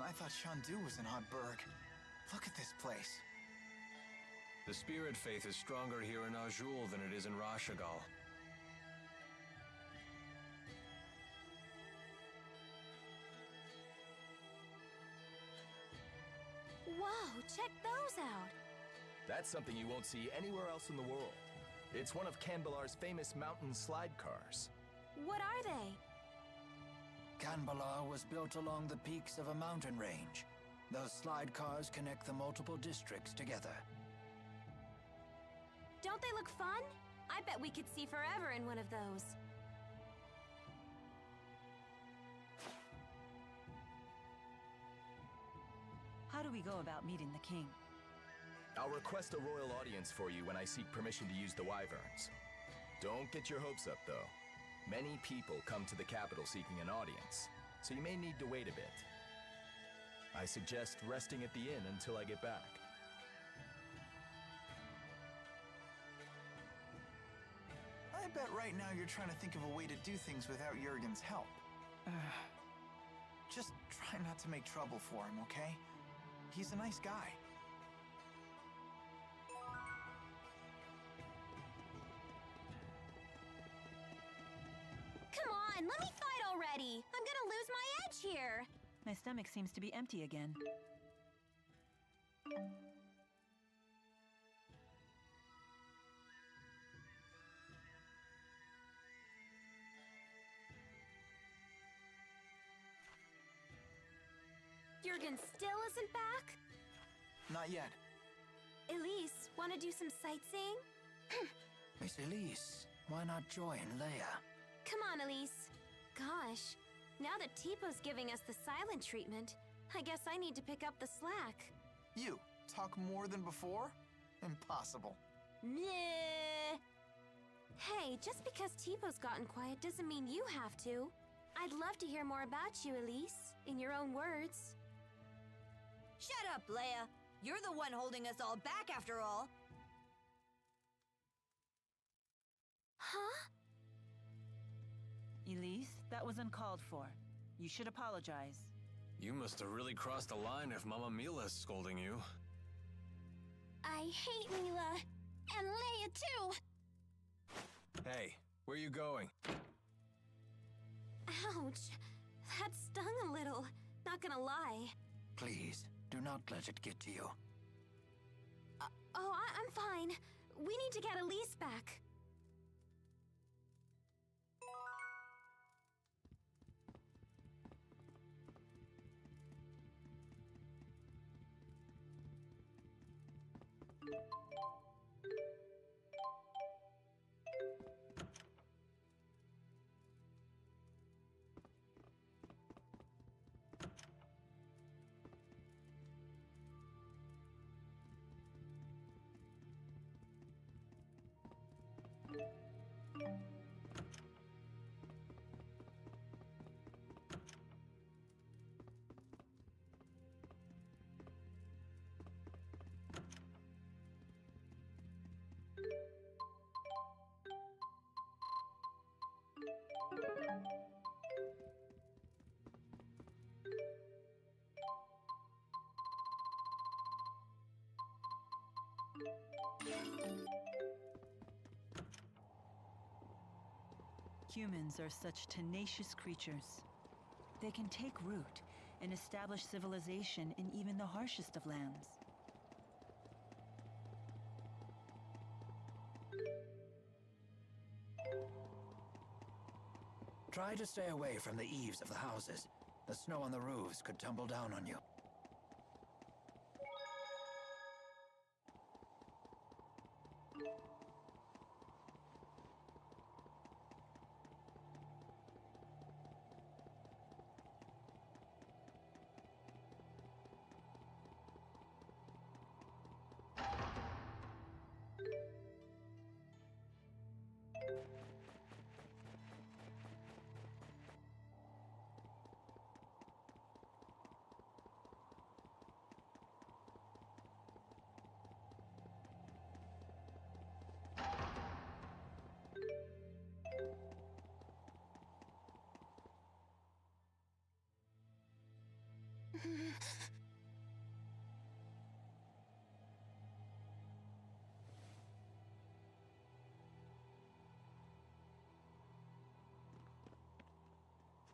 man, I thought Shandu was in Hotburg. Look at this place. The spirit faith is stronger here in Azul than it is in Rashagal. Whoa, check those out! That's something you won't see anywhere else in the world. It's one of Kanbalar's famous mountain slide cars. What are they? Kanbalar was built along the peaks of a mountain range. Those slide cars connect the multiple districts together. Don't they look fun? I bet we could see forever in one of those. How do we go about meeting the king? I'll request a royal audience for you when I seek permission to use the wyverns. Don't get your hopes up, though. Many people come to the capital seeking an audience, so you may need to wait a bit. I suggest resting at the inn until I get back. I bet right now you're trying to think of a way to do things without Jurgen's help. Just try not to make trouble for him, okay? He's a nice guy. Come on, let me fight already! I'm gonna lose my edge here! My stomach seems to be empty again. Jurgen still isn't back? Not yet. Elise, wanna do some sightseeing? Miss Elise, why not join Leia? Come on, Elise. Gosh, now that Tipo's giving us the silent treatment, I guess I need to pick up the slack. You, talk more than before? Impossible. Nah. Hey, just because Tipo's gotten quiet doesn't mean you have to. I'd love to hear more about you, Elise, in your own words. Shut up, Leia. You're the one holding us all back after all. Huh? Elise, that was uncalled for. You should apologize. You must have really crossed the line if Mama Mila's scolding you. I hate Mila. And Leia, too. Hey, where you going? Ouch. That stung a little. Not gonna lie. Please, do not let it get to you. I'm fine. We need to get Elise back. Humans are such tenacious creatures. They can take root and establish civilization in even the harshest of lands. Try to stay away from the eaves of the houses. The snow on the roofs could tumble down on you.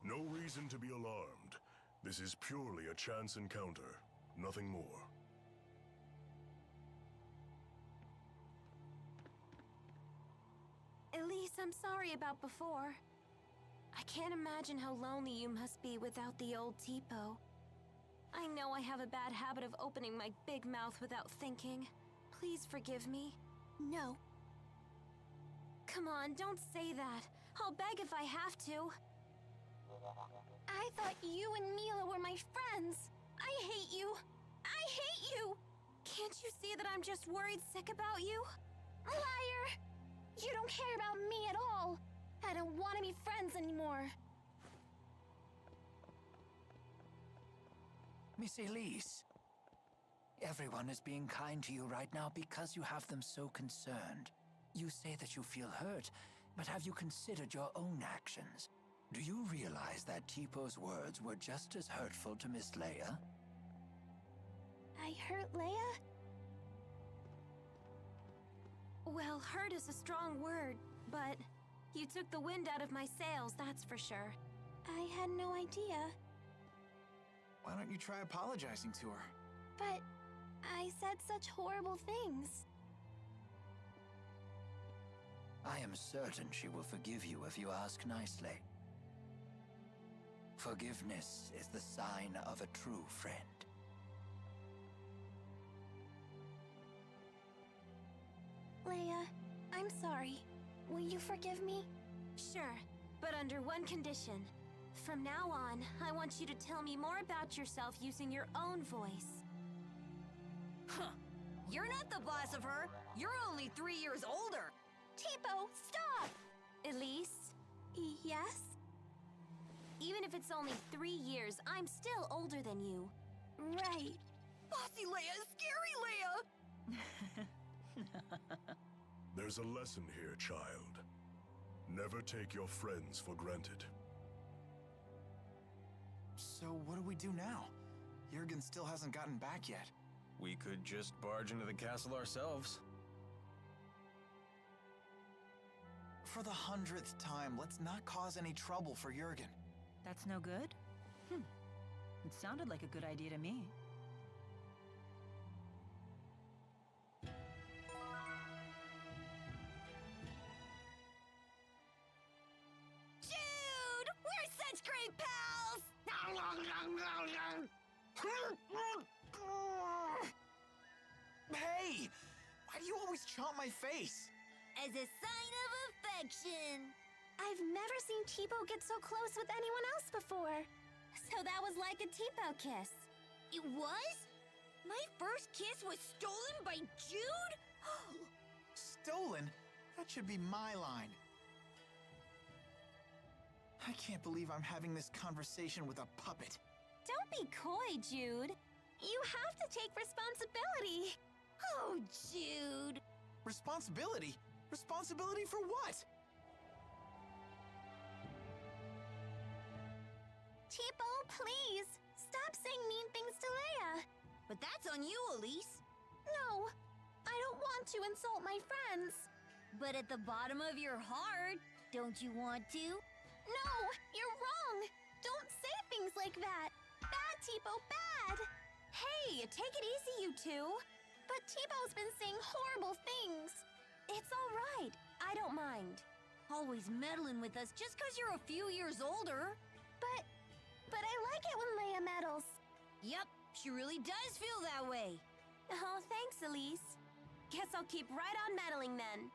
No reason to be alarmed. This is purely a chance encounter, nothing more. Elise, I'm sorry about before. I can't imagine how lonely you must be without the old Tipo. I know I have a bad habit of opening my big mouth without thinking. Please forgive me. No. Come on, don't say that. I'll beg if I have to. I thought you and Mila were my friends. I hate you. I hate you! Can't you see that I'm just worried sick about you? Liar! You don't care about me at all. I don't want to be friends anymore. Miss Elise, everyone is being kind to you right now because you have them so concerned. You say that you feel hurt, but have you considered your own actions? Do you realize that Tipo's words were just as hurtful to Miss Leia? I hurt Leia? Well, hurt is a strong word, but you took the wind out of my sails, that's for sure. I had no idea. Why don't you try apologizing to her? But I said such horrible things. I am certain she will forgive you if you ask nicely. Forgiveness is the sign of a true friend. Leia, I'm sorry. Will you forgive me? Sure, but under one condition. From now on, I want you to tell me more about yourself using your own voice. Huh. You're not the boss of her. You're only 3 years older. Tipo, stop! Elise? Yes? Even if it's only 3 years, I'm still older than you. Right. Bossy Leia, scary Leia! There's a lesson here, child. Never take your friends for granted. So what do we do now? Jurgen still hasn't gotten back yet. We could just barge into the castle ourselves. For the 100th time, let's not cause any trouble for Jurgen. That's no good? It sounded like a good idea to me. Jude! We're such great pals! Hey! Why do you always chomp my face? As a sign of affection. I've never seen Tipo get so close with anyone else before. So that was like a Tipo kiss. It was? My first kiss was stolen by Jude? Stolen? That should be my line. I can't believe I'm having this conversation with a puppet. Don't be coy, Jude. You have to take responsibility. Oh, Jude. Responsibility? Responsibility for what? Tipo, please, stop saying mean things to Leia. But that's on you, Elise. No, I don't want to insult my friends. But at the bottom of your heart, don't you want to? No, you're wrong. Don't say things like that. Bad, Tipo, bad. Hey, take it easy, you two. But Tipo's been saying horrible things. It's all right. I don't mind. Always meddling with us just because you're a few years older. But I like it when Leia meddles. Yep, she really does feel that way. Oh, thanks, Elise. Guess I'll keep right on meddling then.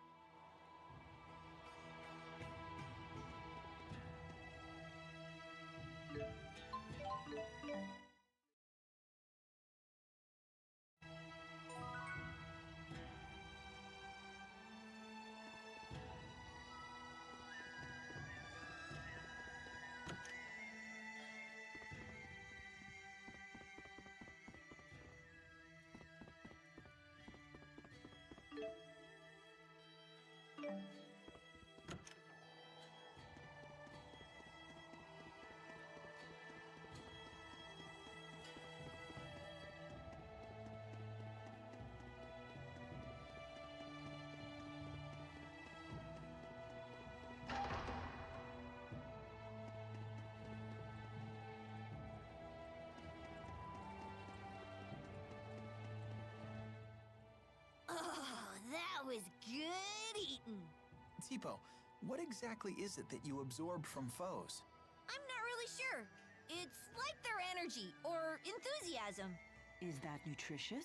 Tipo, what exactly is it that you absorb from foes? I'm not really sure. It's like their energy or enthusiasm. Is that nutritious?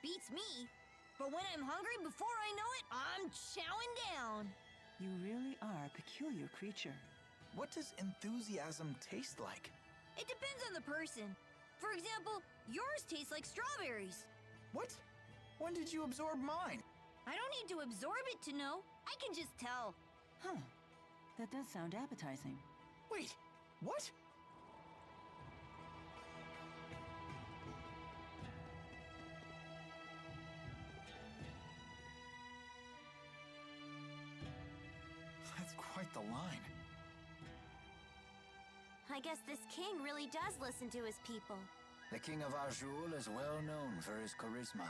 Beats me. But when I'm hungry, before I know it, I'm chowing down. You really are a peculiar creature. What does enthusiasm taste like? It depends on the person. For example, yours tastes like strawberries. What? When did you absorb mine? I don't need to absorb it to know. I can just tell. Huh. That does sound appetizing. Wait, what? That's quite the line. I guess this king really does listen to his people. The King of Azul is well known for his charisma.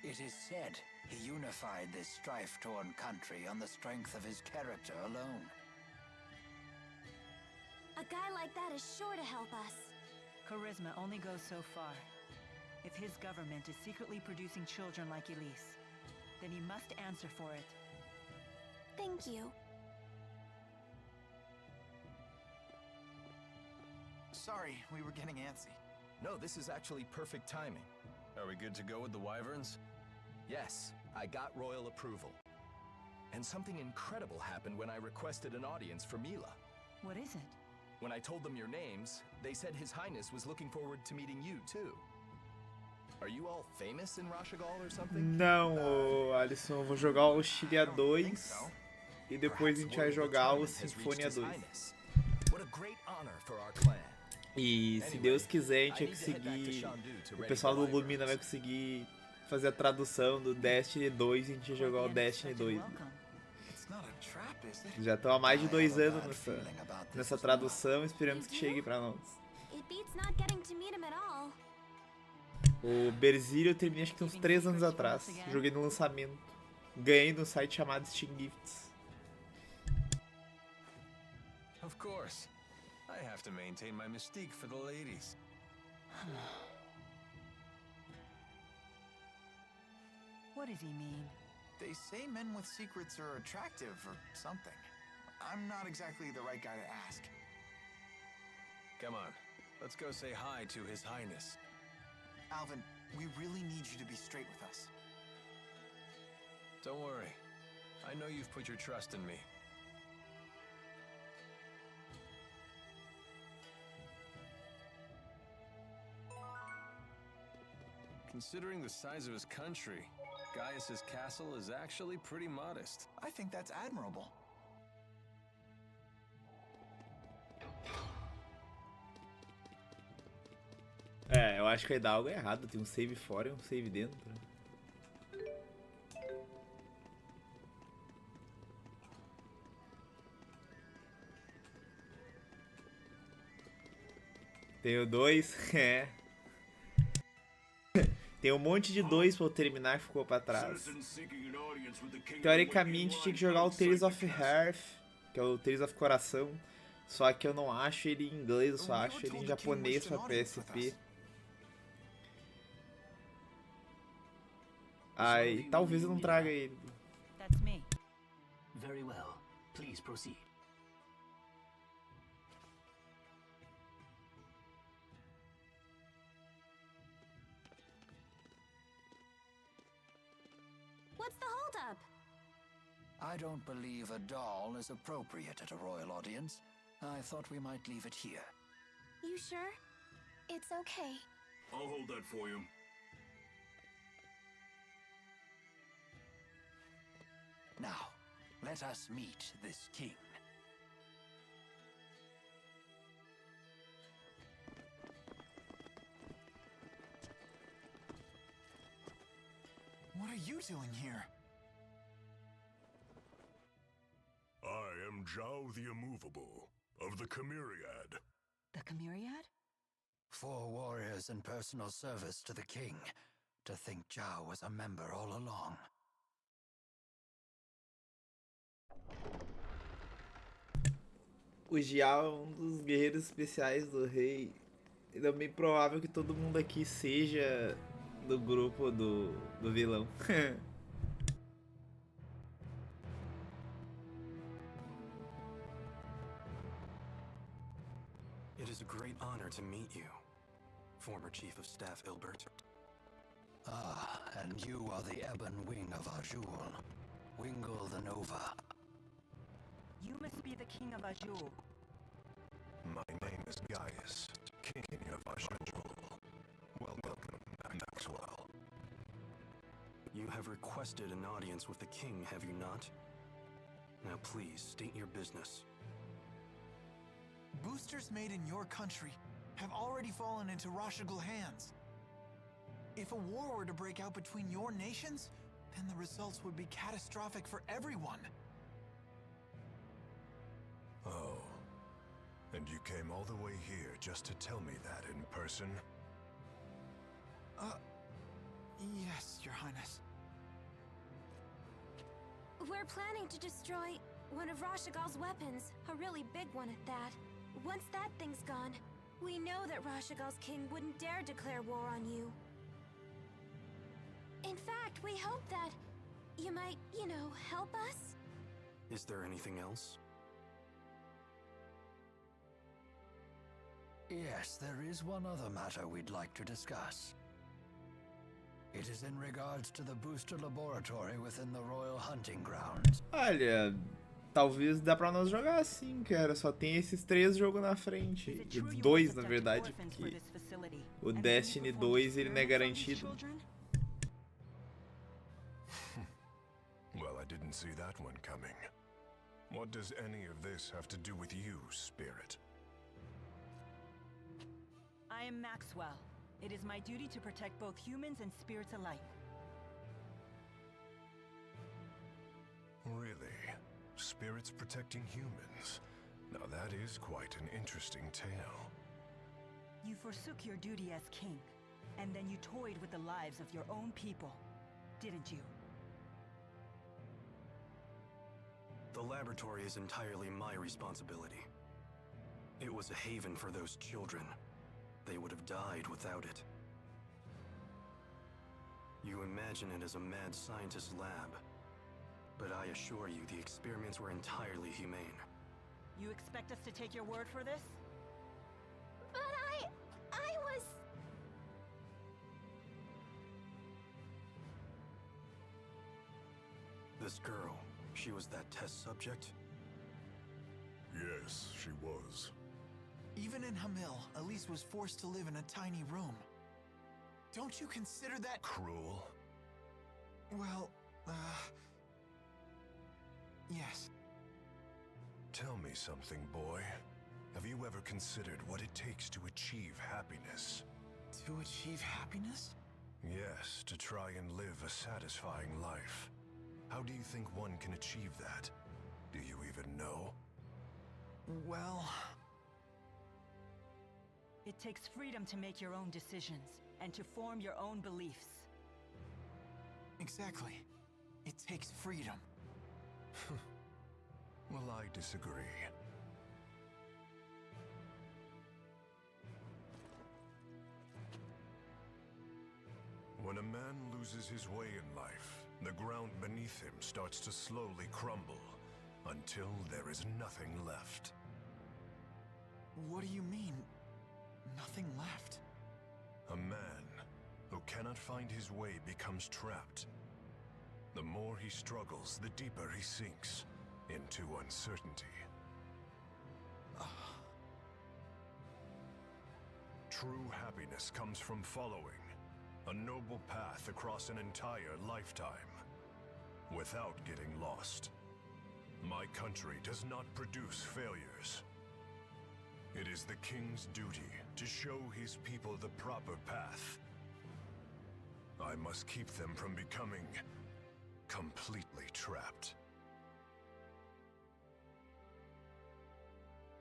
It is said he unified this strife-torn country on the strength of his character alone. A guy like that is sure to help us. Charisma only goes so far. If his government is secretly producing children like Elise, then he must answer for it. Thank you. Sorry, we were getting antsy. No, this is actually perfect timing. Are we good to go with the wyverns? Yes, I got royal approval. And something incredible happened when I requested an audience for Mila. What is it? When I told them your names, they said His Highness was looking forward to meeting you, too. Are you all famous in Rashagal or something? Não, ô, Alisson, eu vou jogar o Xillia 2 e depois a gente vai jogar o Sinfonia 2. What a great honor for our clan. E se Deus quiser, a gente vai conseguir. O pessoal do Lumina vai conseguir fazer a tradução do Destiny 2 e a gente vai jogar o Destiny 2. Já estão há mais de 2 anos nessa tradução, esperamos que chegue pra nós. O Berzilho eu terminei acho que uns 3 anos atrás. Joguei no lançamento. Ganhei num site chamado Steam Gifts. Of course. I have to maintain my mystique for the ladies. What does he mean? They say men with secrets are attractive or something. I'm not exactly the right guy to ask. Come on, let's go say hi to His Highness. Alvin, we really need you to be straight with us. Don't worry. I know you've put your trust in me. Considering the size of his country, Gaius's castle is actually pretty modest. I think that's admirable. É, eu acho que vai dar algo errado. Tem um save fora e um save dentro. Tenho 2, é. Tem um monte de 2 pra eu terminar que ficou pra trás. Teoricamente tinha que jogar o Tales of Hearth, que é o Tales of Coração. Só que eu não acho ele em inglês, eu só acho ele em japonês pra PSP. Aí talvez eu não traga ele. Very well. Please proceed. What's the holdup? I don't believe a doll is appropriate at a royal audience. I thought we might leave it here. You sure? It's okay. I'll hold that for you. Now, let us meet this king. What are you doing here? I am Zhao the Immovable, of the Chimeriad. The Chimeriad? 4 warriors in personal service to the king. To think Zhao was a member all along. O Jiao é um dos guerreiros especiais do rei. E é bem provável que todo mundo aqui seja do grupo do, vilão. honor to meet you, former Chief of Staff Ilbert. Ah, and you are the ebon wing of Azul, Wingle the Nova. You must be the King of Azul. My name is Gaius, King of Azul. Welcome, Maxwell. You have requested an audience with the king, have you not? Now please, state your business. Boosters made in your country have already fallen into Rashagal hands. If a war were to break out between your nations, then the results would be catastrophic for everyone. Oh. And you came all the way here just to tell me that in person? Yes, Your Highness. We're planning to destroy one of Rashagal's weapons, a really big one at that. Once that thing's gone, we know that Rashagal's king wouldn't dare declare war on you. In fact, we hope that you might, help us? Is there anything else? Yes, there is one other matter we'd like to discuss. It is in regards to the booster laboratory within the Royal Hunting Grounds. Olha, talvez dá pra nós jogar assim, cara. Só tem esses 3 jogos na frente. 2, na verdade, porque o Destiny 2 ele não é garantido. Well, I didn't see that one coming. What does any of this have to do with you, Spirit? I am Maxwell. It is my duty to protect both humans and spirits alike. Really? Spirits protecting humans? Now that is quite an interesting tale. You forsook your duty as king, and then you toyed with the lives of your own people, didn't you? The laboratory is entirely my responsibility. It was a haven for those children. They would have died without it. You imagine it as a mad scientist's lab, but I assure you the experiments were entirely humane. You expect us to take your word for this? But I was... This girl, she was that test subject? Yes, she was. Even in Hamil, Elise was forced to live in a tiny room. Don't you consider that cruel? Well, yes. Tell me something, boy. Have you ever considered what it takes to achieve happiness? To achieve happiness? Yes, to try and live a satisfying life. How do you think one can achieve that? Do you even know? Well... It takes freedom to make your own decisions, and to form your own beliefs. Exactly. It takes freedom. Well, I disagree. When a man loses his way in life, the ground beneath him starts to slowly crumble, until there is nothing left. What do you mean? Nothing left? A man who cannot find his way becomes trapped. The more he struggles, the deeper he sinks into uncertainty. True happiness comes from following a noble path across an entire lifetime, without getting lost. My country does not produce failures. It is the king's duty to show his people the proper path. I must keep them from becoming completely trapped.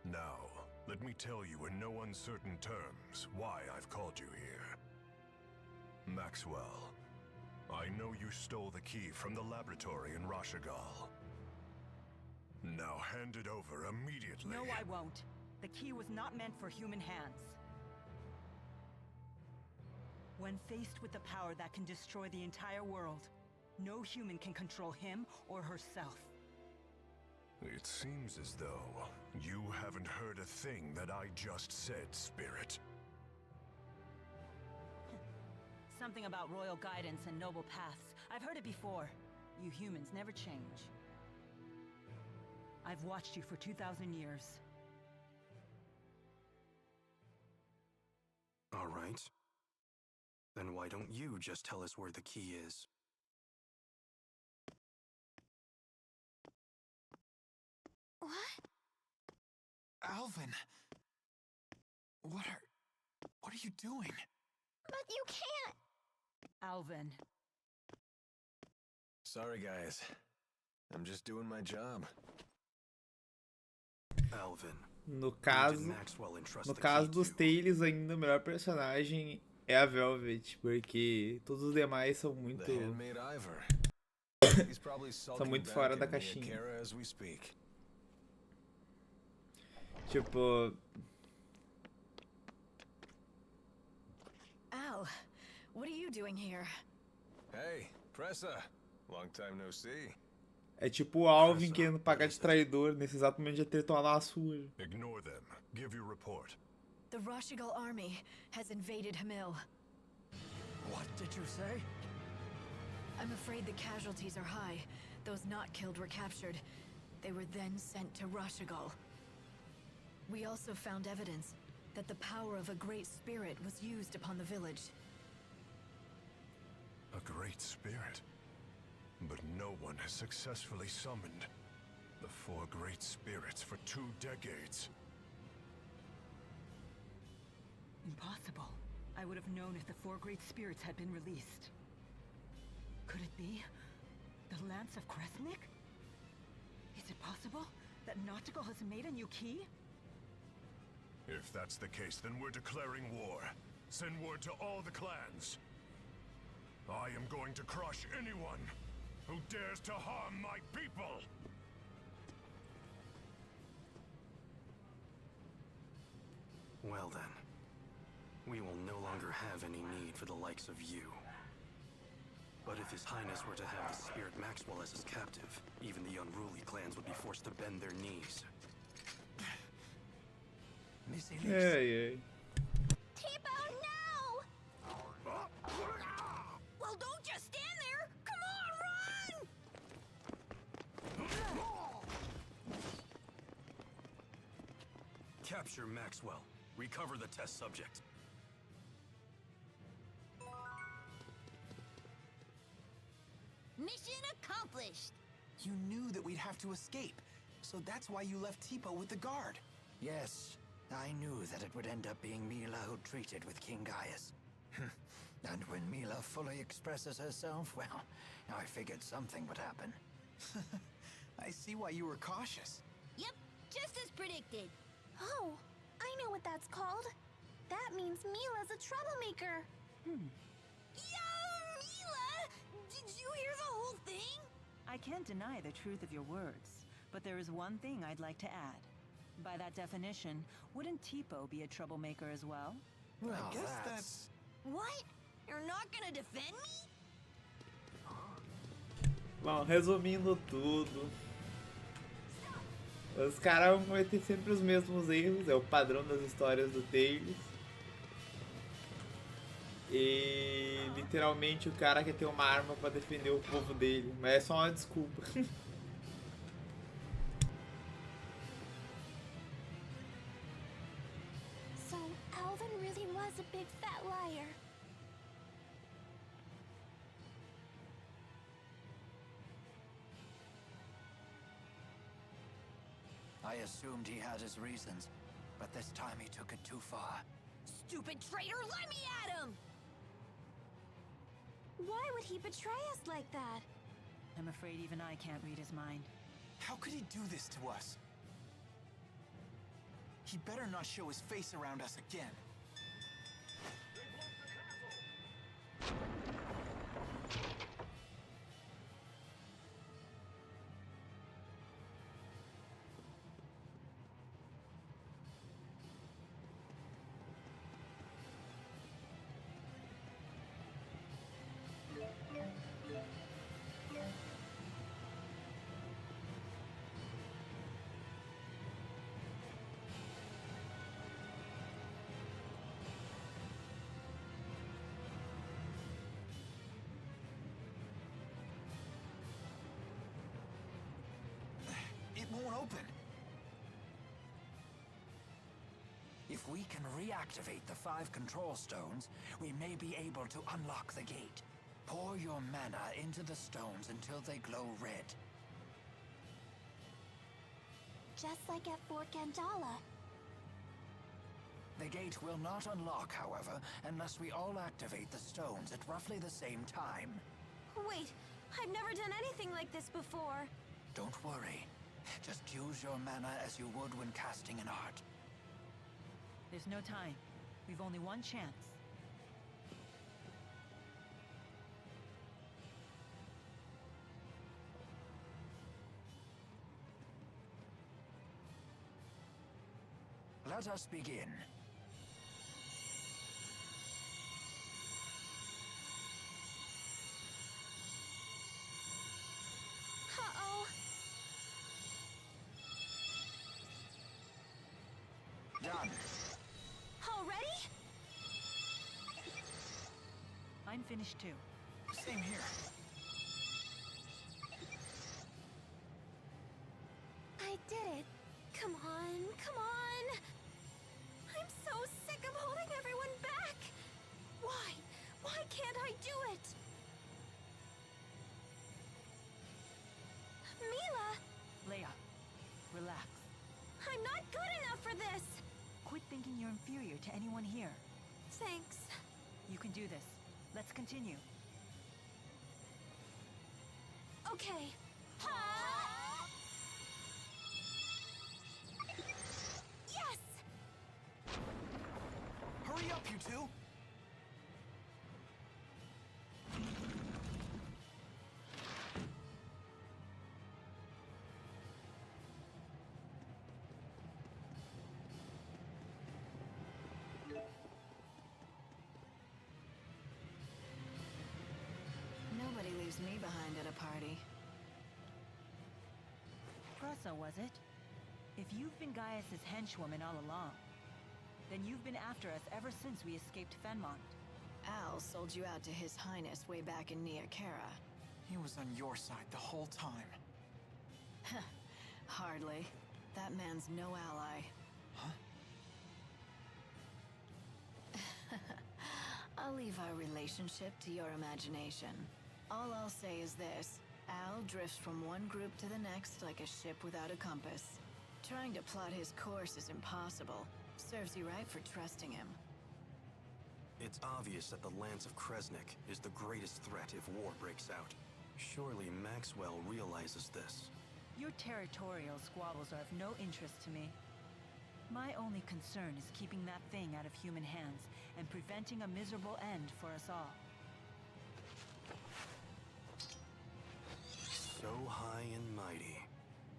Now, let me tell you in no uncertain terms why I've called you here. Maxwell, I know you stole the key from the laboratory in Rashagal. Now hand it over immediately. No, I won't. The key was not meant for human hands. When faced with the power that can destroy the entire world, no human can control him or herself. It seems as though you haven't heard a thing that I just said, Spirit. Something about royal guidance and noble paths. I've heard it before. You humans never change. I've watched you for 2,000 years. All right. Then why don't you just tell us where the key is? What? Alvin! What are you doing? But you can't! Alvin. Sorry, guys. I'm just doing my job. Alvin. No caso dos Tails, ainda o melhor personagem é a Velvet, porque todos os demais são muito são muito fora da caixinha. Tipo, Al, what are you doing here? Hey, Pressa. Long time no see. é tipo o Alvin querendo pagar de traidor, nesse exato momento já tretou lá na sua. Ignore them. Give your report. The Rashigal army has invaded Hamil. What did you say? I'm afraid the casualties are high. Those not killed were captured. They were then sent to Rashigal. We also found evidence that the power of a great spirit was used upon the village. A great spirit? But no one has successfully summoned the 4 great spirits for 2 decades. Impossible. I would have known if the 4 great spirits had been released. Could it be the Lance of Kresnik? Is it possible that Nautical has made a new key? If that's the case, then we're declaring war. Send word to all the clans. I am going to crush anyone who dares to harm my people! Well then, we will no longer have any need for the likes of you. But if His Highness were to have the Spirit Maxwell as his captive, even the unruly clans would be forced to bend their knees. Ei. Tipo, no! Well, don't just stand there! Come on, run! Capture Maxwell. Recover the test subject. Mission accomplished! You knew that we'd have to escape, so that's why you left Tipo with the guard. Yes, I knew that it would end up being Mila who treated with King Gaius. And when Mila fully expresses herself, well, I figured something would happen. I see why you were cautious. Yep, just as predicted. Oh, I know what that's called. That means Mila's a troublemaker. Yeah, Mila! Did you hear the whole thing? I can't deny the truth of your words, but there is one thing I'd like to add. By that definition, wouldn't Tipo be a troublemaker as well? Well, I guess that's... What? You're not gonna defend me? Bom, resumindo tudo, os caras vão cometer sempre os mesmos erros, é o padrão das histórias do Tails. E literalmente o cara quer ter uma arma pra defender o povo dele, mas é só uma desculpa. So, Alvin really was a big fat liar. I assumed he had his reasons, but this time he took it too far. Stupid traitor, let me at him! Why would he betray us like that? I'm afraid even I can't read his mind. How could he do this to us? He better not show his face around us again. If we can reactivate the 5 control stones, we may be able to unlock the gate. Pour your mana into the stones until they glow red. Just like at Fort Gandala. The gate will not unlock, however, unless we all activate the stones at roughly the same time. Wait, I've never done anything like this before. Don't worry. Just use your mana as you would when casting an art. There's no time. We've only one chance. Let us begin. Uh-oh. Done. Already? I'm finished too. Same here. I did it. Come on, come on. I'm so sick of holding everyone back. Why? Why can't I do it? Mila! Leia, relax. I'm not good enough for this. Quit thinking you're inferior to anyone here. Thanks. You can do this. Let's continue. Okay. Ha! Yes! Hurry up, you two! Nobody leaves me behind at a party. Pressa, was it? If you've been Gaius' henchwoman all along, then you've been after us ever since we escaped Fenmont. Al sold you out to His Highness way back in Nia Khera. He was on your side the whole time. Hardly. That man's no ally. Huh? I'll leave our relationship to your imagination. All I'll say is this. Al drifts from one group to the next like a ship without a compass. Trying to plot his course is impossible. Serves you right for trusting him. It's obvious that the Lance of Kresnik is the greatest threat if war breaks out. Surely Maxwell realizes this. Your territorial squabbles are of no interest to me. My only concern is keeping that thing out of human hands and preventing a miserable end for us all. So high and mighty.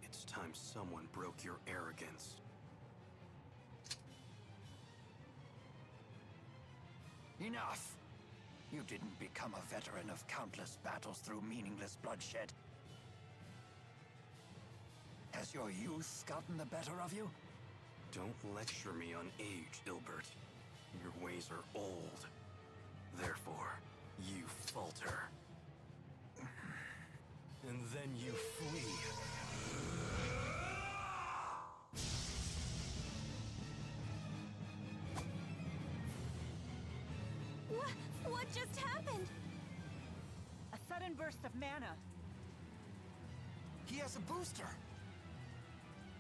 It's time someone broke your arrogance. Enough! You didn't become a veteran of countless battles through meaningless bloodshed. Has your youth gotten the better of you? Don't lecture me on age, Ilbert. Your ways are old. Therefore, you falter. And then you flee. What just happened? A sudden burst of mana. He has a booster!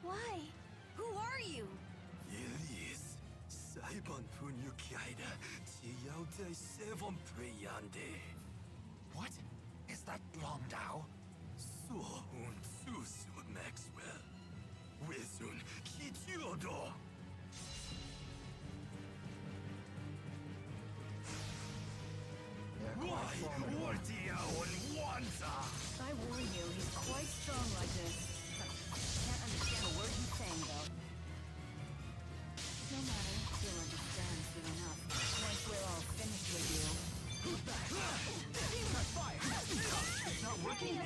Why? Who are you? Yes. Saibon Funyukaida, Tiyautai Sevon Preyande. What? Is that Longdao? Suhun Susu Maxwell. Wizun Kityodo. Why? I warn you, he's quite strong like this. Can't understand a word he's saying, though. No matter, you'll understand soon enough. Once we're all finished with you. It's not working.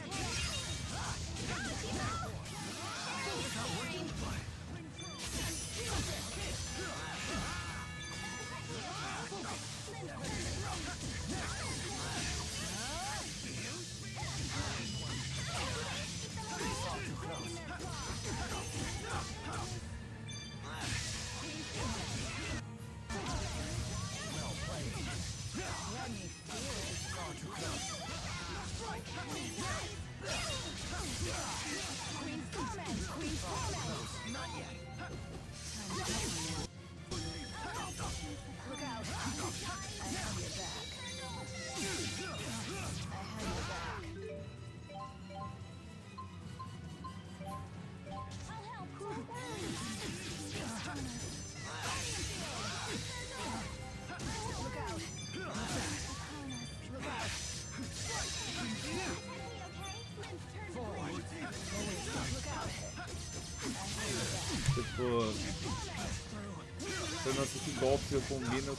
Eu não sei que golpes eu combino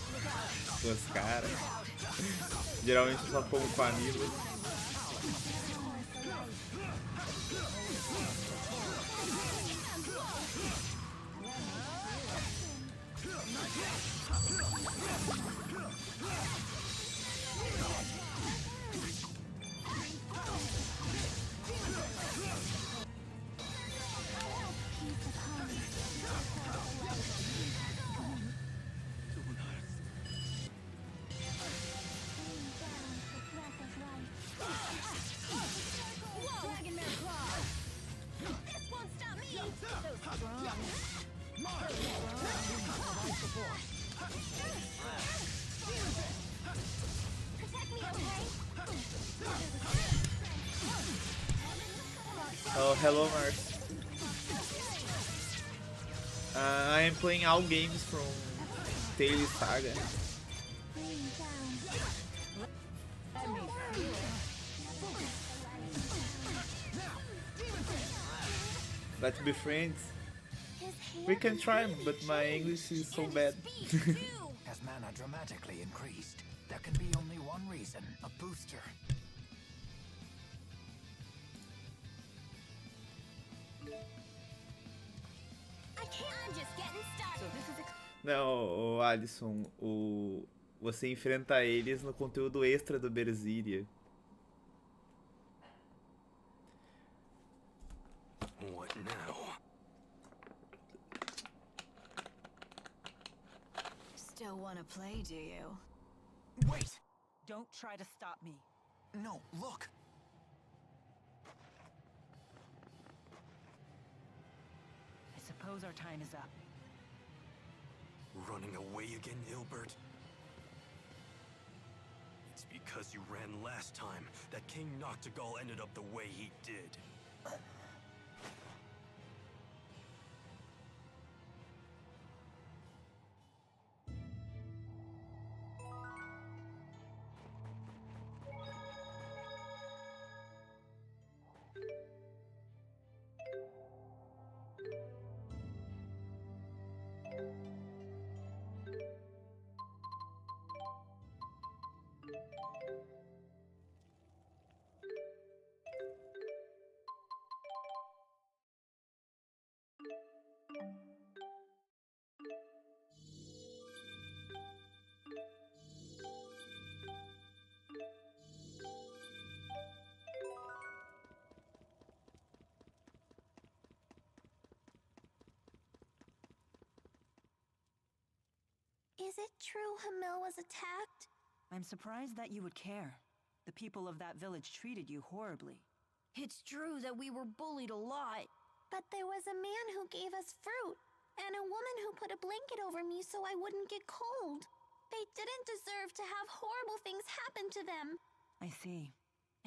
com os caras. Geralmente eu só como com a Mila. Oh, hello Mars. I am playing all games from Daily Saga. Let's be friends. We can try, but my English is so bad. As mana dramatically increased, there can be only one reason: a booster. Não, Alisson, você enfrenta eles no conteúdo extra do Berseria. What now? Still wanna play, do you? Wait! Don't try to stop me. No, look! I suppose our time is up. Running away again, Ilbert? It's because you ran last time that King Noctigal ended up the way he did. Is it true Hamil was attacked? I'm surprised that you would care. The people of that village treated you horribly. It's true that we were bullied a lot. But there was a man who gave us fruit, and a woman who put a blanket over me so I wouldn't get cold. They didn't deserve to have horrible things happen to them. I see.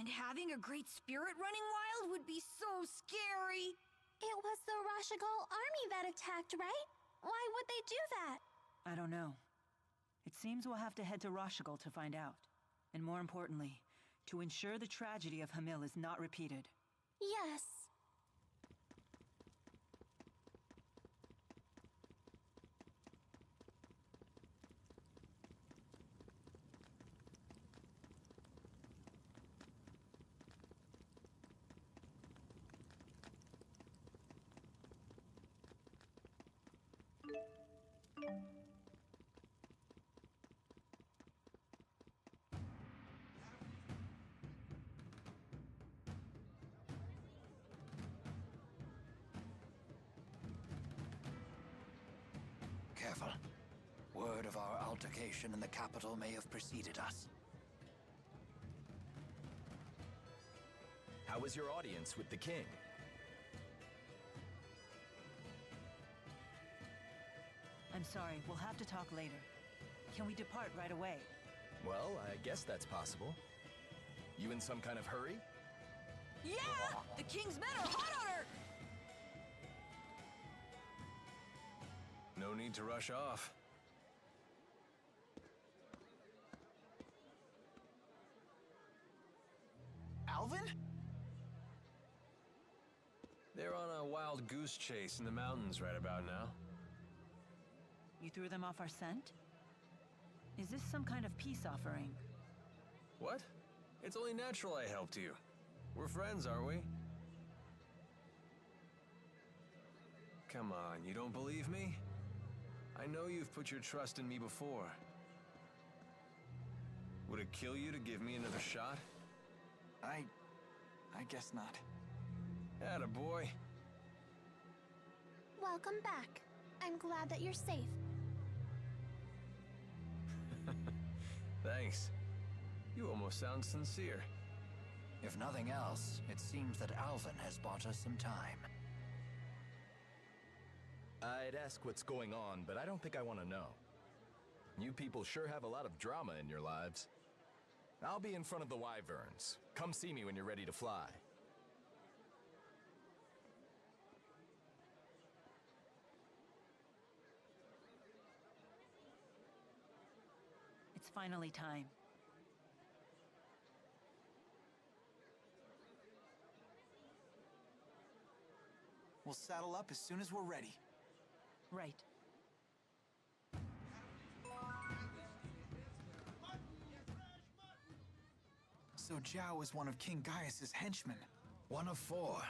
And having a great spirit running wild would be so scary. It was the Rashigal army that attacked, right? Why would they do that? I don't know. It seems we'll have to head to Rashigal to find out. And more importantly, to ensure the tragedy of Hamil is not repeated. Yes. Careful. Word of our altercation in the capital may have preceded us. How was your audience with the king? I'm sorry, we'll have to talk later. Can we depart right away? Well, I guess that's possible. You in some kind of hurry? Yeah! The king's men are hot on her! No need to rush off. Alvin? They're on a wild goose chase in the mountains right about now. You threw them off our scent? Is this some kind of peace offering? What? It's only natural I helped you. We're friends, aren't we? Come on, you don't believe me? I know you've put your trust in me before. Would it kill you to give me another shot? I guess not. Attaboy. Welcome back. I'm glad that you're safe. Thanks. You almost sound sincere. If nothing else, it seems that Alvin has bought us some time. I'd ask what's going on, but I don't think I want to know. You people sure have a lot of drama in your lives. I'll be in front of the Wyverns. Come see me when you're ready to fly. It's finally time. We'll saddle up as soon as we're ready. Right. So Zhao is one of King Gaius's henchmen. One of 4.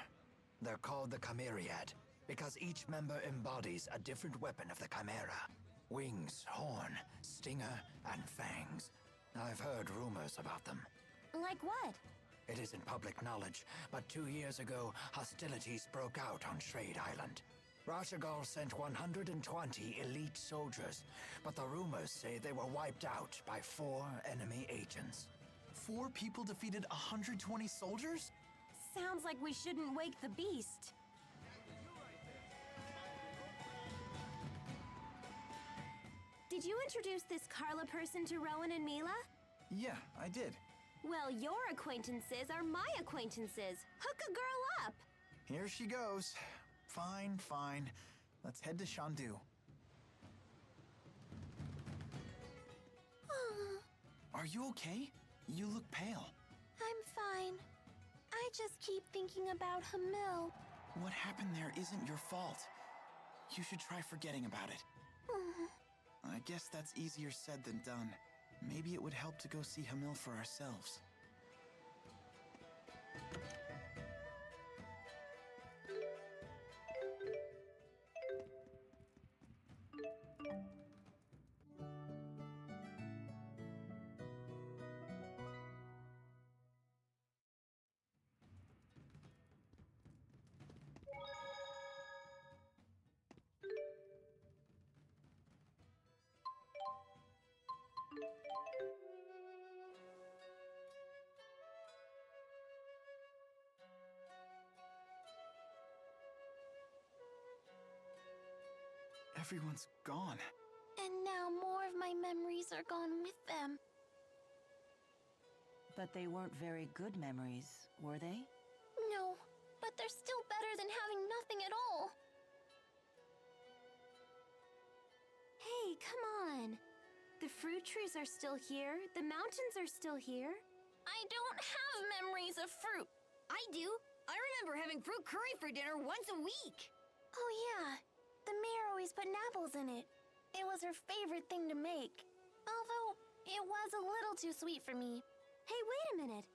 They're called the Chimeriad, because each member embodies a different weapon of the Chimera. Wings, horn, stinger, and fangs. I've heard rumors about them. Like what? It isn't public knowledge, but 2 years ago, hostilities broke out on Shrade Island. Rashagal sent 120 elite soldiers, but the rumors say they were wiped out by 4 enemy agents. 4 people defeated 120 soldiers? Sounds like we shouldn't wake the beast. Did you introduce this Carla person to Rowan and Mila? Yeah, I did. Well, your acquaintances are my acquaintances. Hook a girl up! Here she goes. Fine, fine. Let's head to Shandu. Are you okay? You look pale. I'm fine. I just keep thinking about Hamil. What happened there isn't your fault. You should try forgetting about it. I guess that's easier said than done. Maybe it would help to go see Hamil for ourselves. Everyone's gone. And now more of my memories are gone with them. But they weren't very good memories, were they? No, but they're still better than having nothing at all. Hey, come on. The fruit trees are still here. The mountains are still here. I don't have memories of fruit. I do. I remember having fruit curry for dinner once a week. Oh yeah, the mayor always put apples in it. It was her favorite thing to make. Although, it was a little too sweet for me. Hey, wait a minute.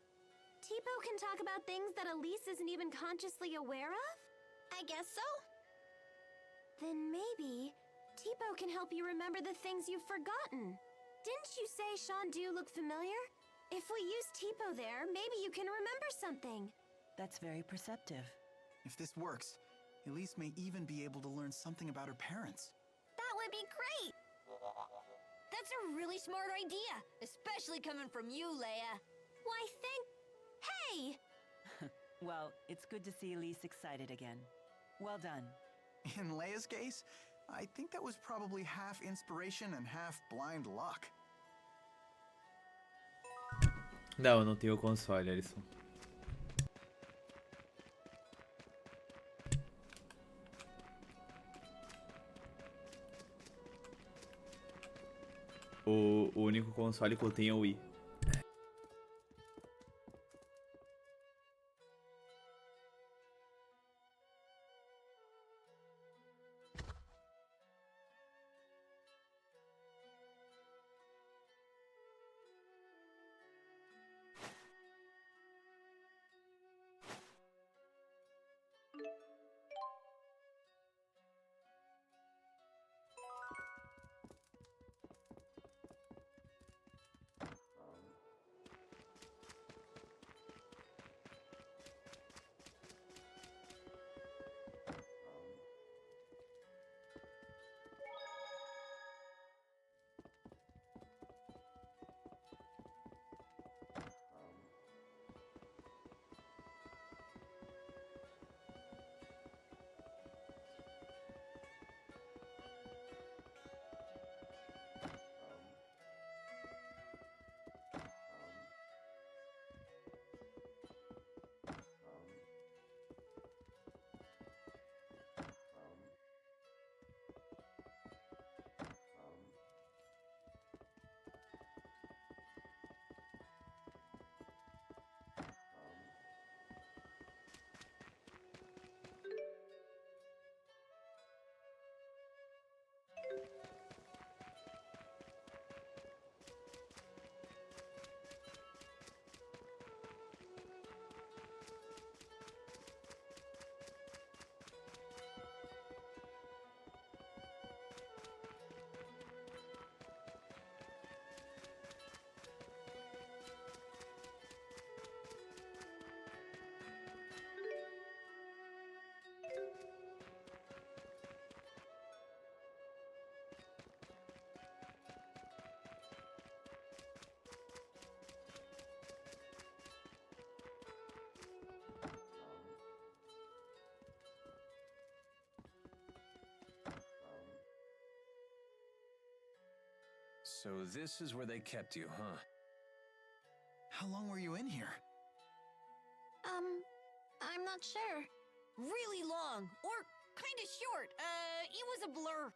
Tipo can talk about things that Elise isn't even consciously aware of? I guess so. Then maybe Tipo can help you remember the things you've forgotten. Didn't you say Shandu looked familiar? If we use Tipo there, maybe you can remember something. That's very perceptive. If this works, Elise may even be able to learn something about her parents. That would be great! That's a really smart idea, especially coming from you, Leia. Why, Hey! Well, it's good to see Elise excited again. Well done. In Leia's case, I think that was probably half inspiration and half blind luck. Não, eu não tenho o console, Alisson. O único console que eu tenho é o Wii. So this is where they kept you, huh? How long were you in here? I'm not sure. Really long, or kinda short. It was a blur.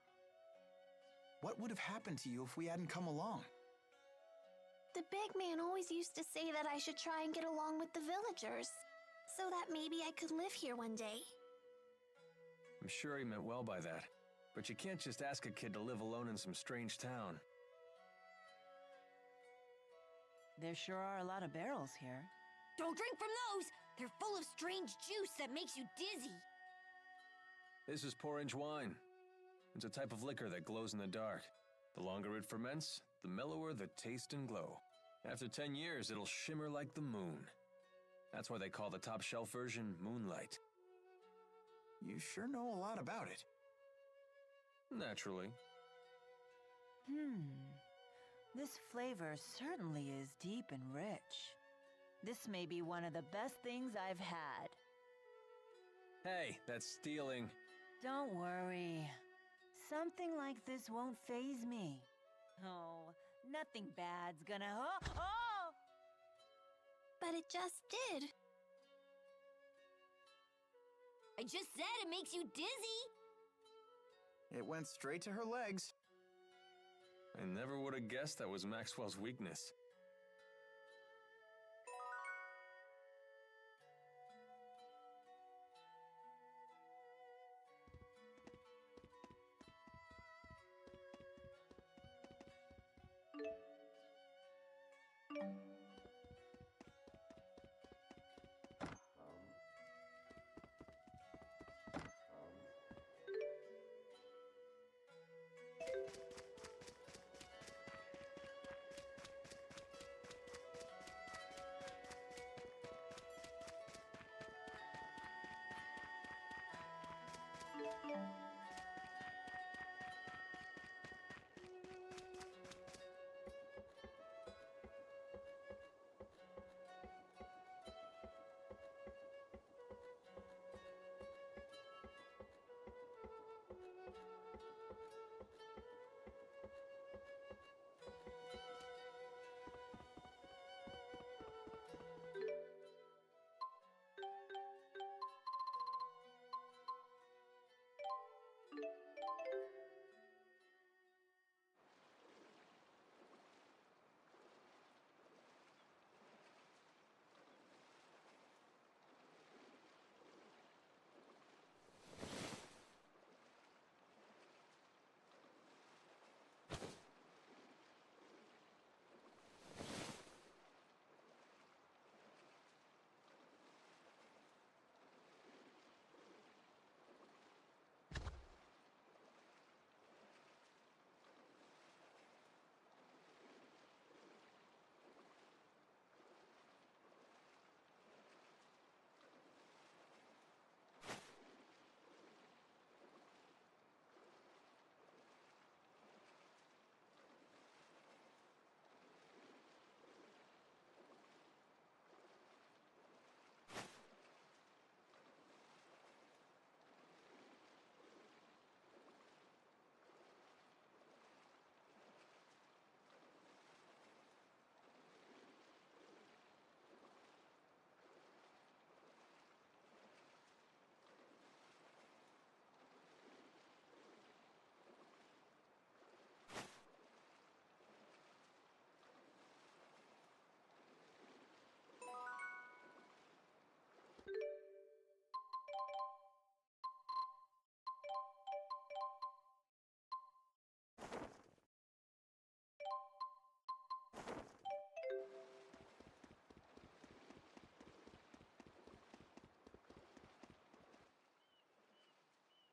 What would have happened to you if we hadn't come along? The big man always used to say that I should try and get along with the villagers, so that maybe I could live here one day. I'm sure he meant well by that. But you can't just ask a kid to live alone in some strange town. There sure are a lot of barrels here. Don't drink from those! They're full of strange juice that makes you dizzy. This is porridge wine. It's a type of liquor that glows in the dark. The longer it ferments, the mellower the taste and glow. After 10 years, it'll shimmer like the moon. That's why they call the top shelf version Moonlight. You sure know a lot about it. Naturally. This flavor certainly is deep and rich. This may be one of the best things I've had. Hey, that's stealing. Don't worry. Something like this won't faze me. Oh, nothing bad's gonna... Oh! But it just did. I just said it makes you dizzy. It went straight to her legs. I never would have guessed that was Maxwell's weakness.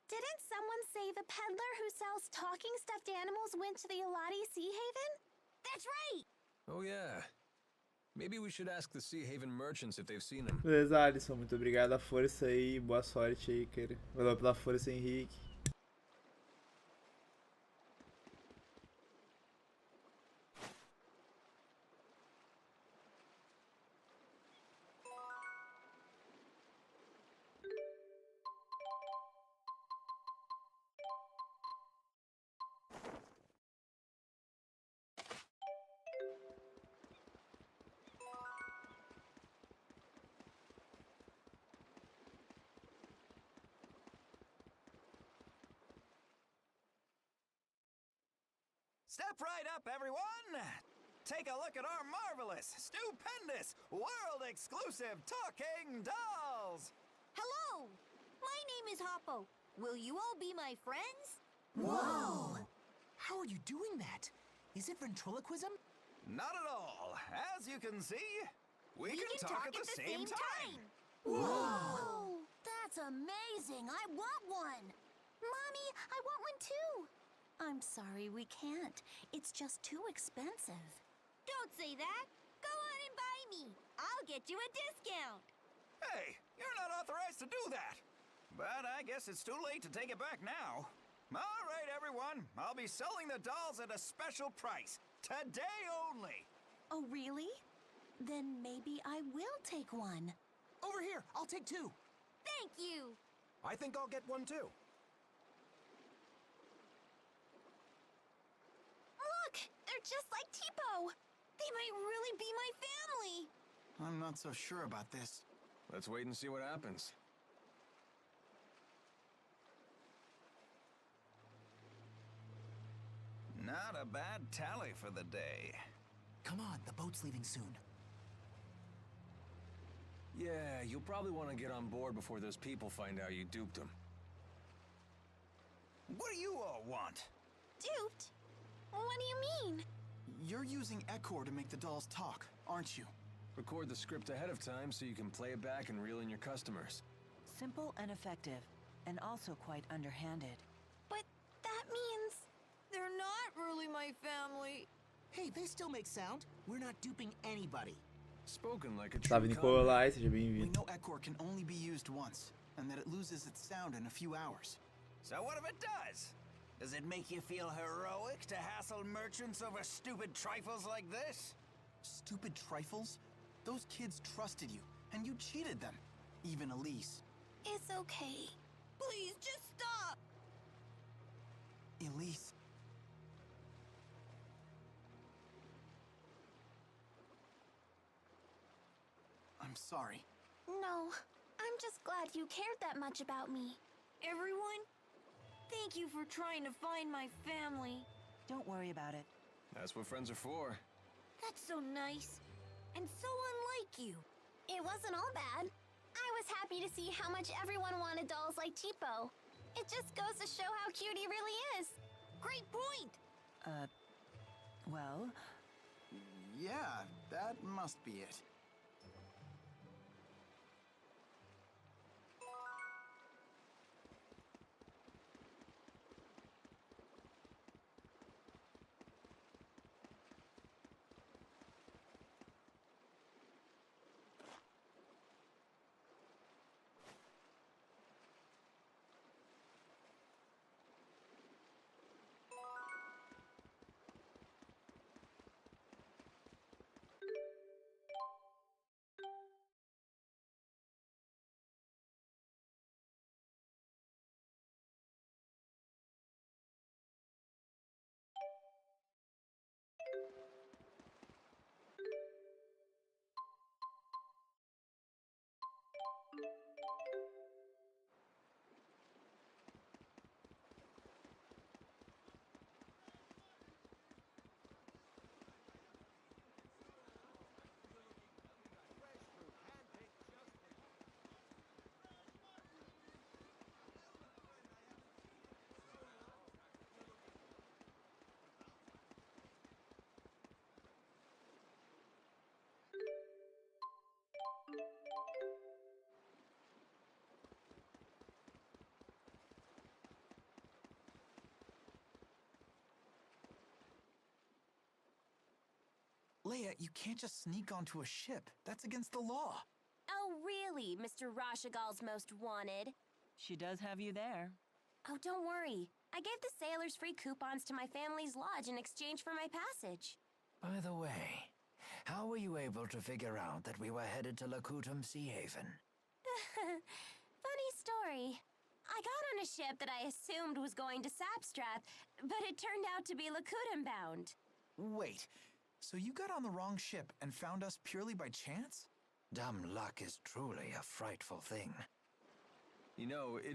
Didn't someone say the peddler who sells talking stuffed animals went to the Eladi Sea Haven? That's right! Oh yeah. Maybe we should ask the Sea Haven merchants if they've seen him. Beleza, Alisson. Muito obrigado. A força aí. Boa sorte aí, cara. Valeu pela força, Henrique. Step right up, everyone! Take a look at our marvelous, stupendous, world-exclusive talking dolls! Hello! My name is Hoppo. Will you all be my friends? Whoa! How are you doing that? Is it ventriloquism? Not at all. As you can see, we can talk at the same time. Whoa! That's amazing! I want one! Mommy, I want one too! I'm sorry, we can't. It's just too expensive. Don't say that! Go on and buy me! I'll get you a discount! Hey, you're not authorized to do that! But I guess it's too late to take it back now. All right, everyone. I'll be selling the dolls at a special price. Today only. Oh, really? Then maybe I will take one. Over here, I'll take two. Thank you! I think I'll get one too. Look! They're just like Tipo! They might really be my family! I'm not so sure about this. Let's wait and see what happens. Not a bad tally for the day. Come on, the boat's leaving soon. Yeah, you'll probably want to get on board before those people find out you duped them. What do you all want? Duped? What do you mean? You're using Echor to make the dolls talk, aren't you? Record the script ahead of time so you can play it back and reel in your customers. Simple and effective, and also quite underhanded. But that means they're not really my family. Hey, they still make sound. We're not duping anybody. Spoken like a Tá true vindo convict. colar, seja We bem-vindo. know Echor can only be used once, and that it loses its sound in a few hours. So what if it does? Does it make you feel heroic to hassle merchants over stupid trifles like this? Stupid trifles? Those kids trusted you, and you cheated them. Even Elise. It's okay. Please, just stop! Elise. I'm sorry. No, I'm just glad you cared that much about me. Everyone, thank you for trying to find my family. Don't worry about it. That's what friends are for. That's so nice. And so unlike you. It wasn't all bad. I was happy to see how much everyone wanted dolls like Tipo. It just goes to show how cute he really is. Great point! Well... Yeah, that must be it. Leia, you can't just sneak onto a ship. That's against the law. Oh, really, Mr. Rashagal's most wanted? She does have you there. Oh, don't worry. I gave the sailors free coupons to my family's lodge in exchange for my passage. By the way, how were you able to figure out that we were headed to Lakutum Sea Haven? Funny story. I got on a ship that I assumed was going to Sapstrath, but it turned out to be Lakutum bound. Wait, so you got on the wrong ship and found us purely by chance? Dumb luck is truly a frightful thing. You know, it...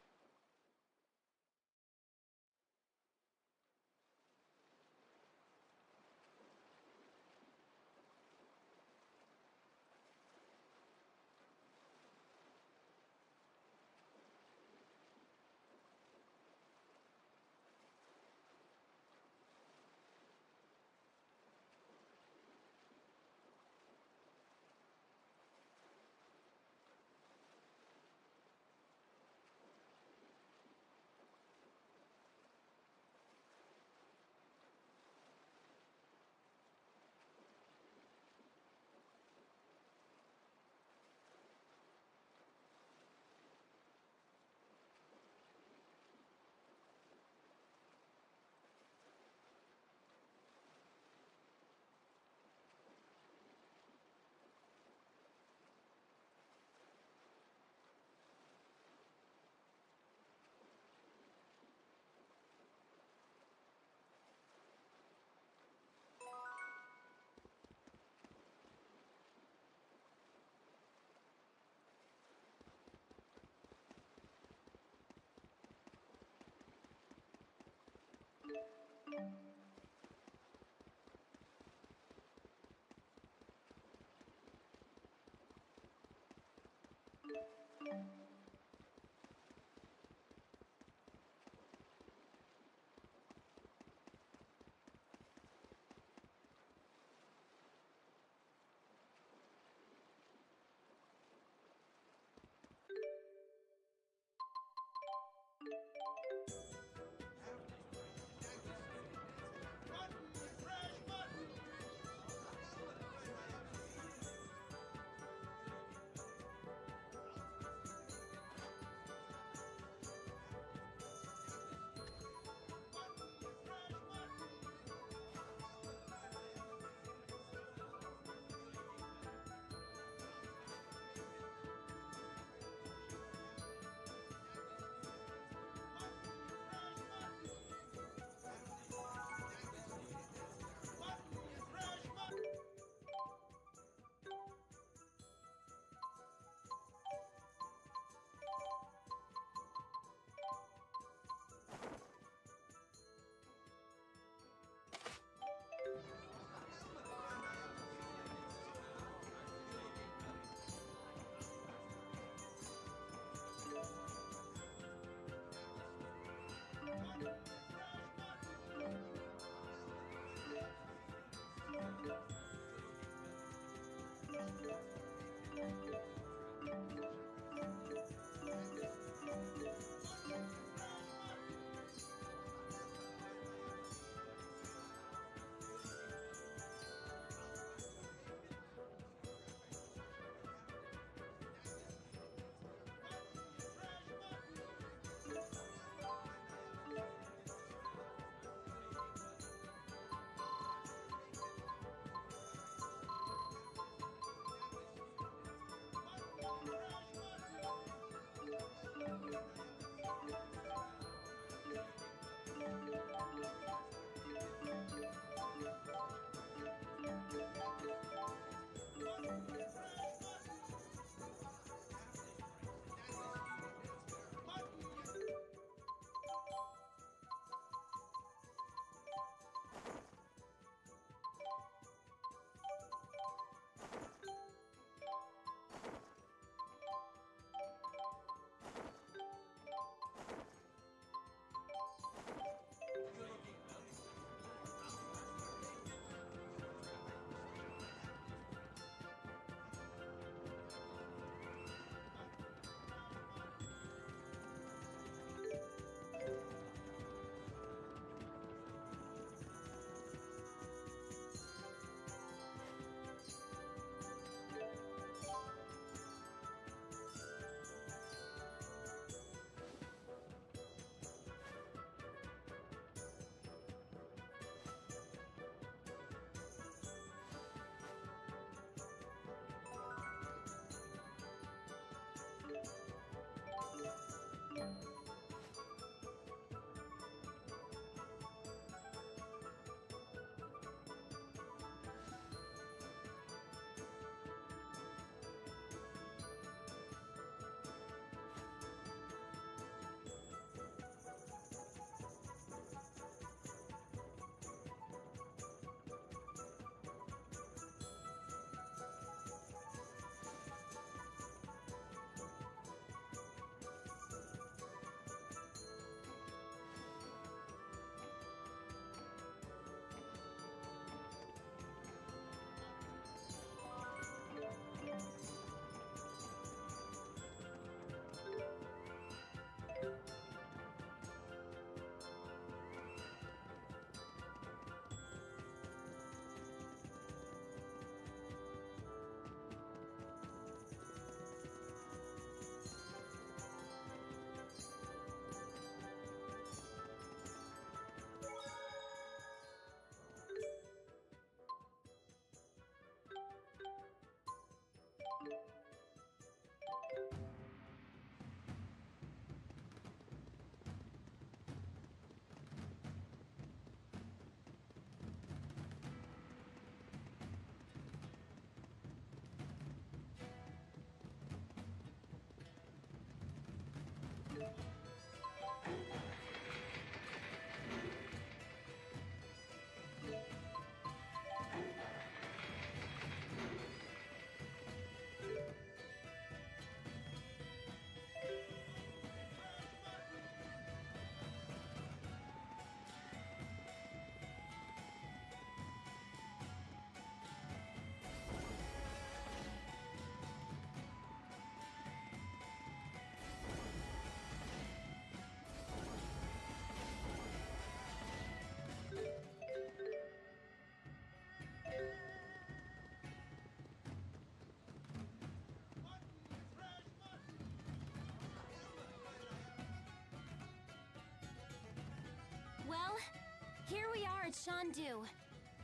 Here we are at Shandu.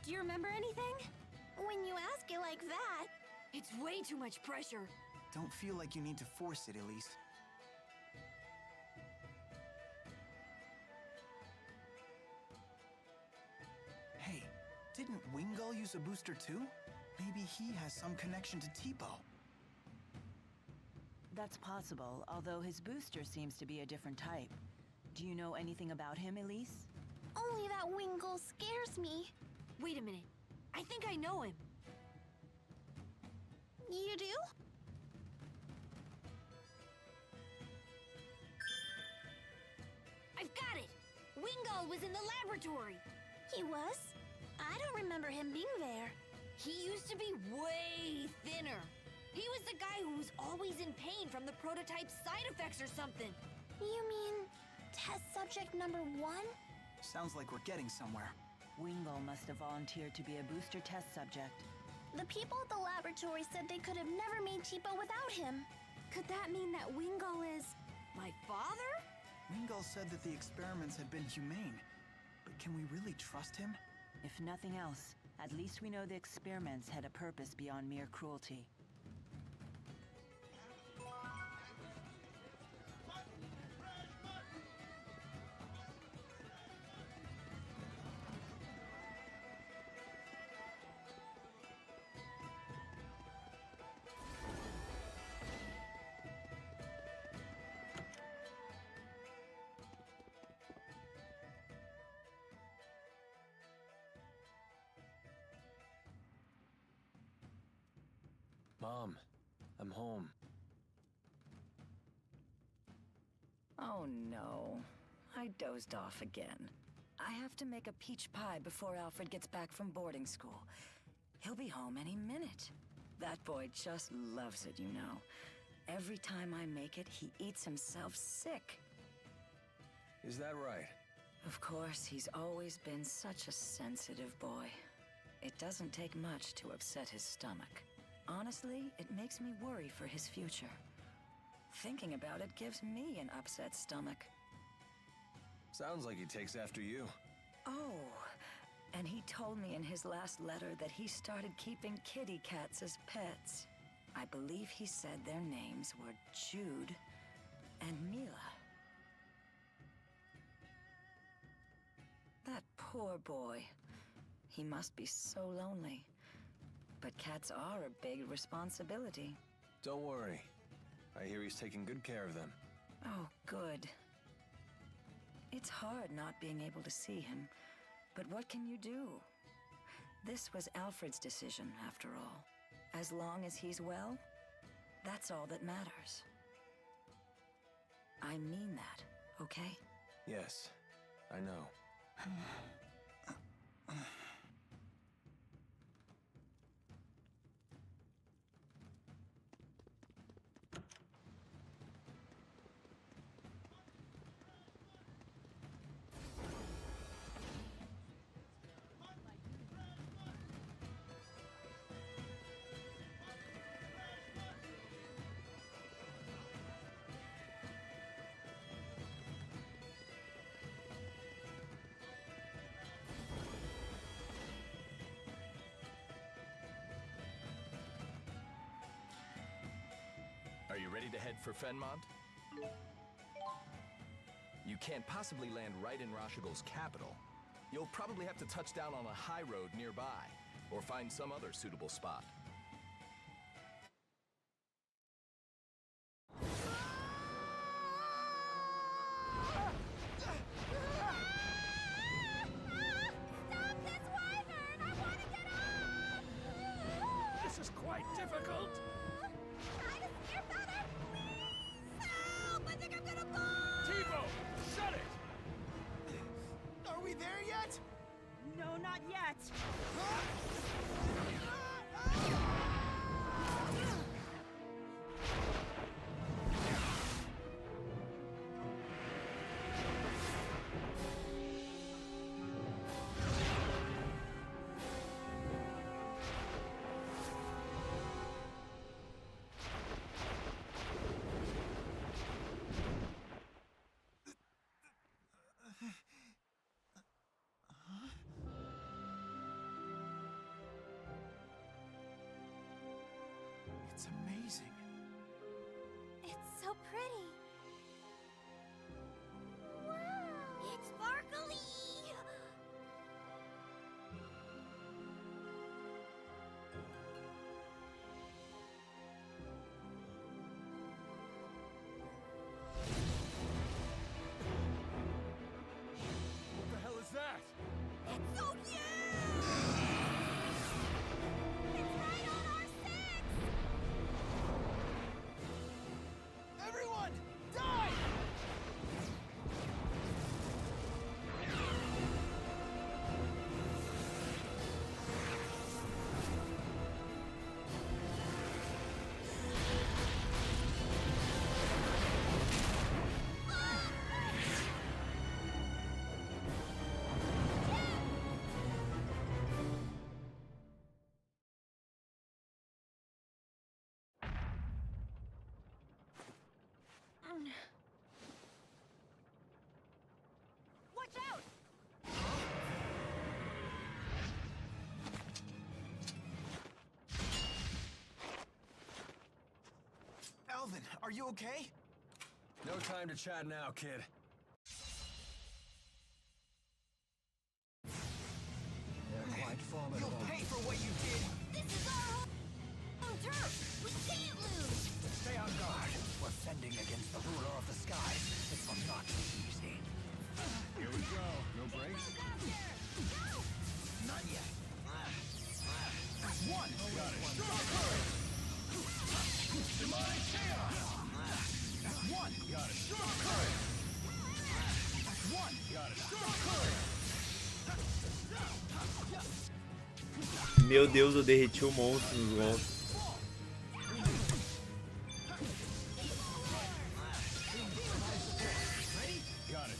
Do you remember anything? When you ask it like that... It's way too much pressure. Don't feel like you need to force it, Elise. Hey, didn't Wingull use a booster too? Maybe he has some connection to Tipo. That's possible, although his booster seems to be a different type. Do you know anything about him, Elise? Only that Wingull scares me. Wait a minute. I think I know him. You do? I've got it! Wingull was in the laboratory! He was? I don't remember him being there. He used to be way thinner. He was the guy who was always in pain from the prototype's side effects or something. You mean test subject number 1? Sounds like we're getting somewhere. Wingull must have volunteered to be a booster test subject. The people at the laboratory said they could have never made Tipo without him. Could that mean that Wingull is... My father? Wingull said that the experiments had been humane. But can we really trust him? If nothing else, at least we know the experiments had a purpose beyond mere cruelty. Mom, I'm home. Oh no. I dozed off again. I have to make a peach pie before Alfred gets back from boarding school. He'll be home any minute. That boy just loves it, you know. Every time I make it, he eats himself sick. Is that right? Of course, he's always been such a sensitive boy. It doesn't take much to upset his stomach. Honestly, it makes me worry for his future. Thinking about it gives me an upset stomach. Sounds like he takes after you. Oh, and he told me in his last letter that he started keeping kitty cats as pets. I believe he said their names were Jude and Mila. That poor boy. He must be so lonely. But cats are a big responsibility. Don't worry. I hear he's taking good care of them. Oh, good. It's hard not being able to see him, but what can you do? This was Alfred's decision, after all. As long as he's well, that's all that matters. I mean that, okay? Yes, I know. Are you ready to head for Fenmont? You can't possibly land right in Rashigol's capital. You'll probably have to touch down on a high road nearby, or find some other suitable spot. This is quite difficult. Tipo, shut it! Are we there yet? No, not yet! It's amazing. It's so pretty. Wow! It's sparkly! What the hell is that? It's so huge! It's right on our six! Everyone, die! Watch out! Alvin, are you okay? No time to chat now, kid. They're quite formidable. You'll pay for what you did! This is our home turf! We can't lose! Stay on guard. We're fending against the ruler of the skies. It will not be easy. Here we go. No breaks? Not yet. That's one! Got it. Demonic chaos! That's one! Got it. That's one! Got it. Meu Deus, eu derreti o monstro nos golpes. Got it.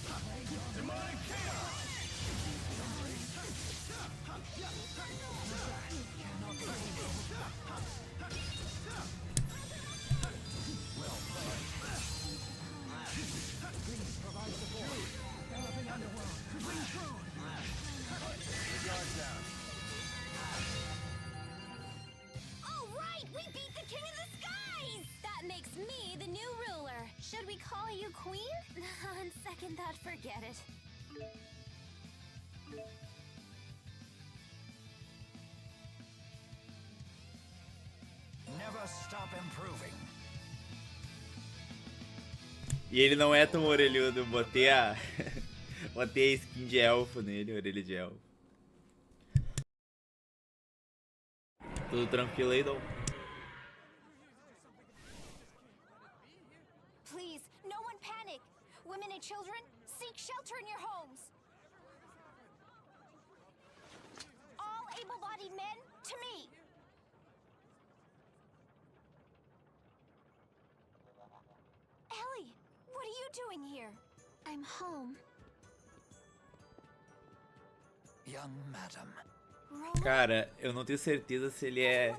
Demonic chaos! Guard down. All right! We beat the King of the Skies! That makes me the new ruler. Should we call you Queen? On second thought, forget it. Never stop improving. E ele não é tão orelhudo, eu botei a... botei a skin de elfo nele, orelha de elfo. Tudo tranquilo aí, Dom? Please, no one panic! Women and children, seek shelter in your homes! All able-bodied men, to me! Ellie, what are you doing here? I'm home. Young madam. Cara, eu não tenho certeza se ele é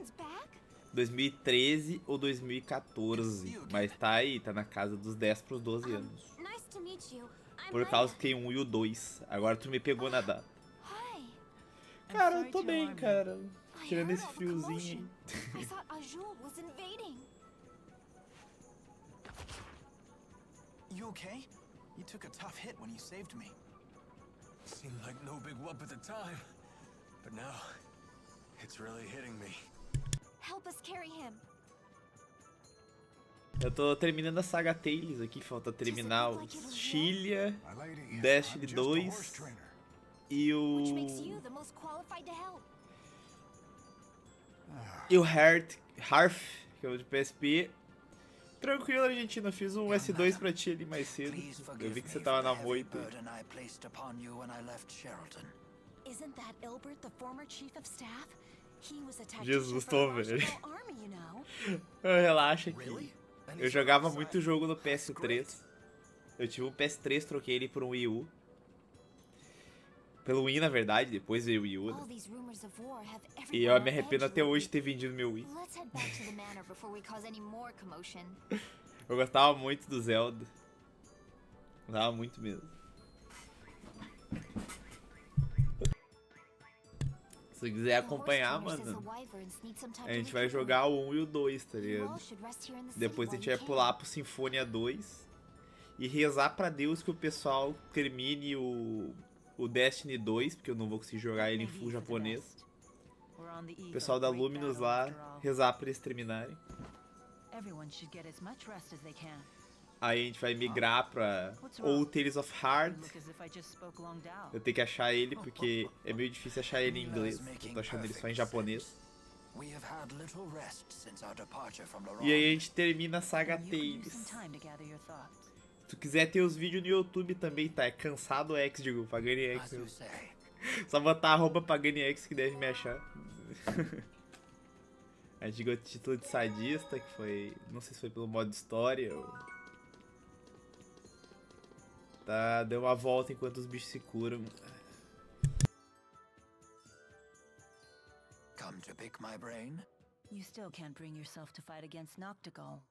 2013 ou 2014, mas tá aí, tá na casa dos 10 pros 12 anos. Nice to meet you. Por causa que tem um e o 2. Agora tu me pegou na data. Cara, eu tô bem, cara. Tirando esse friozinho aí. I thought Azul was invading. You okay? You took a tough hit when you saved me. Seemed like no big whoop at the time, but now it's really hitting me. Help us carry him. Eu tô terminando a saga Tales aqui, falta terminar o Xillia, Destiny 2 e o... E o Hearth, que é o de PSP. Tranquilo, Argentina, fiz um S2 pra ti ali mais cedo. Eu vi que você tava na moita. Jesus, tô velho. Relaxa aqui. Eu jogava muito jogo no PS3. Eu tive um PS3, troquei ele por um Wii U. Pelo Wii, na verdade, depois veio o Wii U, né? E eu me arrependo até hoje de ter vendido meu Wii. Eu gostava muito do Zelda. Gostava muito mesmo. Se quiser acompanhar, mano, a gente vai jogar o 1 e o 2, tá ligado? Depois a gente vai pular pro Sinfonia 2 e rezar pra Deus que o pessoal termine o Destiny 2, porque eu não vou conseguir jogar ele em full japonês. O pessoal da Luminous lá, rezar pra eles terminarem. Aí a gente vai migrar pra ou Tales of Heart. Eu tenho que achar ele porque é meio difícil achar ele em inglês. Eu tô achando ele só em japonês. E aí a gente termina a saga Tales. Se tu quiser ter os vídeos no YouTube também, tá? É Cansado X, digo, Pagani X. Só botar @Pagani X que deve me achar. A gente ganhou o título de sadista, que foi... Não sei se foi pelo modo história ou... Tá, deu uma volta enquanto os bichos se curam. Come to pick my brain? You still can't bring yourself to fight against Noctigal.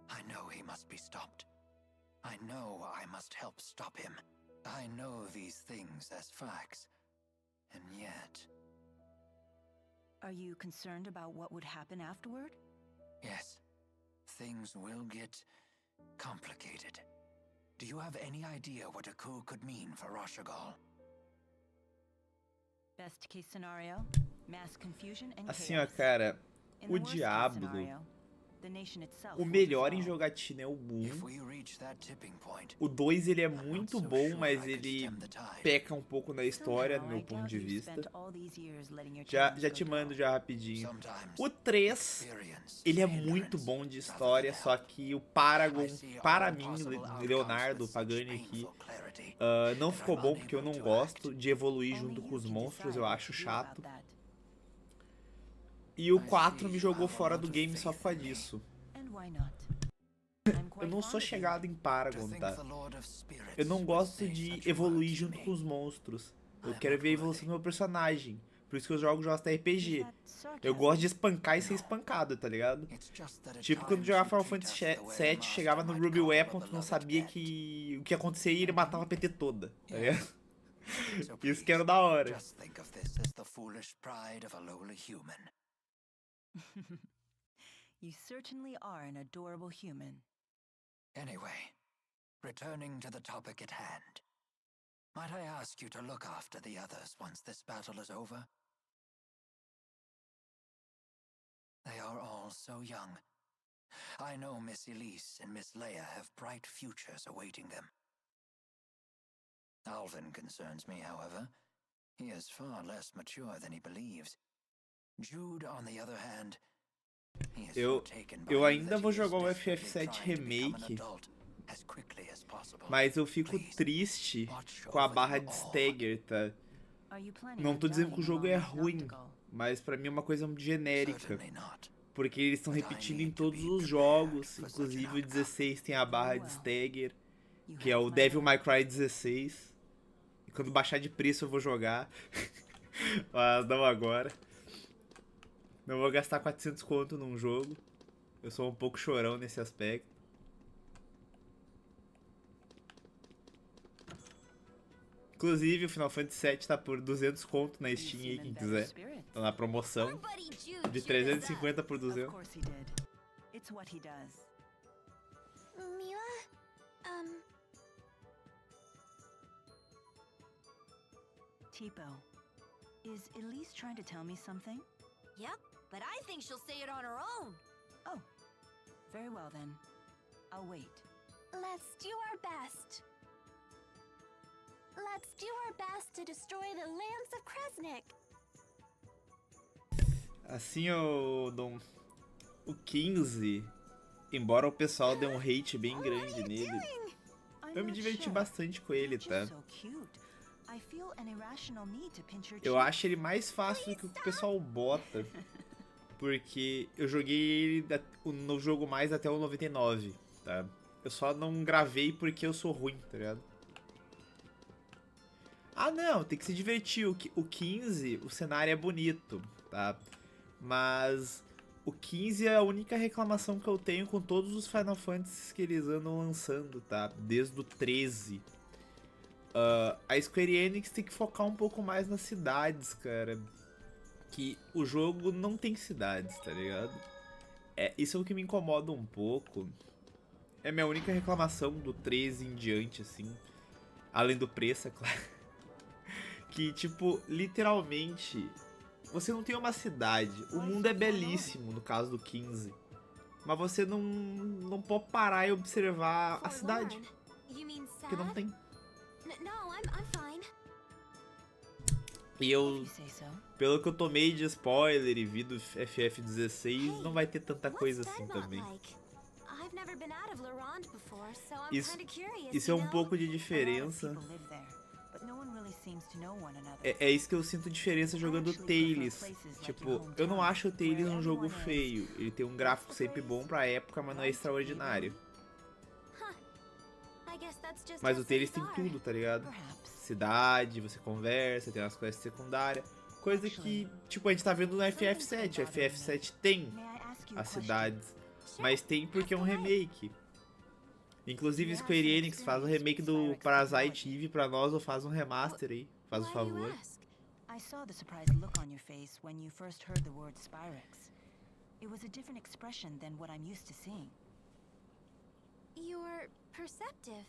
I know he must be stopped. I know I must help stop him. I know these things as facts. And yet... Are you concerned about what would happen afterward? Yes. Things will get complicated. Do you have any idea what a coup could mean for Rashagal? Best case scenario, mass confusion and assim, ó, cara, o Diablo, o melhor em jogatina é o 1. O 2 ele é muito bom, mas ele peca um pouco na história, do meu ponto de vista. Já te mando já rapidinho. O 3, ele é muito bom de história, só que o Paragon, para mim, Leonardo Pagani aqui, não ficou bom porque eu não gosto de evoluir junto com os monstros, eu acho chato. E o 4 me jogou fora do game só por causa disso. Eu não sou chegado em Paragon, tá? Eu não gosto de evoluir junto com os monstros. Eu quero ver a evolução do meu personagem. Por isso que eu jogo JRPG. Eu gosto de espancar e ser espancado, tá ligado? Tipo quando jogava Final Fantasy VII, chegava no Ruby Weapon, tu não sabia o que ia acontecer e ele matava a PT toda, tá ligado? Isso que era da hora. You certainly are an adorable human. Anyway, returning to the topic at hand. Might I ask you to look after the others once this battle is over? They are all so young. I know Miss Elise and Miss Leia have bright futures awaiting them. Alvin concerns me, however. He is far less mature than he believes. Jude, on the other hand, eu ainda vou jogar o FF7 Remake, mas eu fico triste com a barra de stagger, tá? Não tô dizendo que o jogo é ruim, mas pra mim é uma coisa muito genérica, porque eles estão repetindo em todos os jogos, inclusive o 16 tem a barra de stagger, que é o Devil May Cry 16, e quando baixar de preço eu vou jogar, mas não agora. Não vou gastar 400 conto num jogo. Eu sou um pouco chorão nesse aspecto. Inclusive, o Final Fantasy VII tá por 200 conto na Steam aí, quem quiser. Tá na promoção. De 350 por 200. Tipo, is Elise trying to tell me something? Yep, but I think she'll say it on her own. Oh, very well then. I'll wait. Let's do our best. Let's do our best to destroy the lands of Kresnik. Assim, o 15, embora o pessoal dê um hate bem grande nele, eu me diverti bastante com ele, tá? Eu acho ele mais fácil do que o pessoal bota, porque eu joguei ele no jogo mais até o 99, tá? Eu só não gravei porque eu sou ruim, tá ligado? Ah não, tem que se divertir, o 15, o cenário é bonito, tá? Mas o 15 é a única reclamação que eu tenho com todos os Final Fantasy que eles andam lançando, tá? Desde o 13. a Square Enix tem que focar um pouco mais nas cidades, cara. Que o jogo não tem cidades, tá ligado? Isso é o que me incomoda um pouco. É minha única reclamação do 13 em diante, assim. Além do preço, é claro. Que, tipo, literalmente, você não tem uma cidade. O mundo é belíssimo, no caso do 15. Mas você não pode parar e observar a cidade. Porque não tem. E eu, pelo que eu tomei de spoiler e vi do FF16, não vai ter tanta coisa assim também. Isso é um pouco de diferença. É isso que eu sinto diferença jogando Tales. Tipo, eu não acho o Tales um jogo feio. Ele tem um gráfico sempre bom pra época, mas não é extraordinário. Mas o Tales tem tudo, tá ligado? Cidade, você conversa, tem umas quests secundárias. Coisa que, tipo, a gente tá vendo no FF7. O FF7 tem as cidades, mas tem porque é um remake. Inclusive, Square Enix faz o remake do Parasite Eve pra nós ou faz um remaster aí. Faz o favor. I saw the surprised look on your face when you first heard the word Spyrex. It was a different expression than what I'm used to seeing. You're perceptive.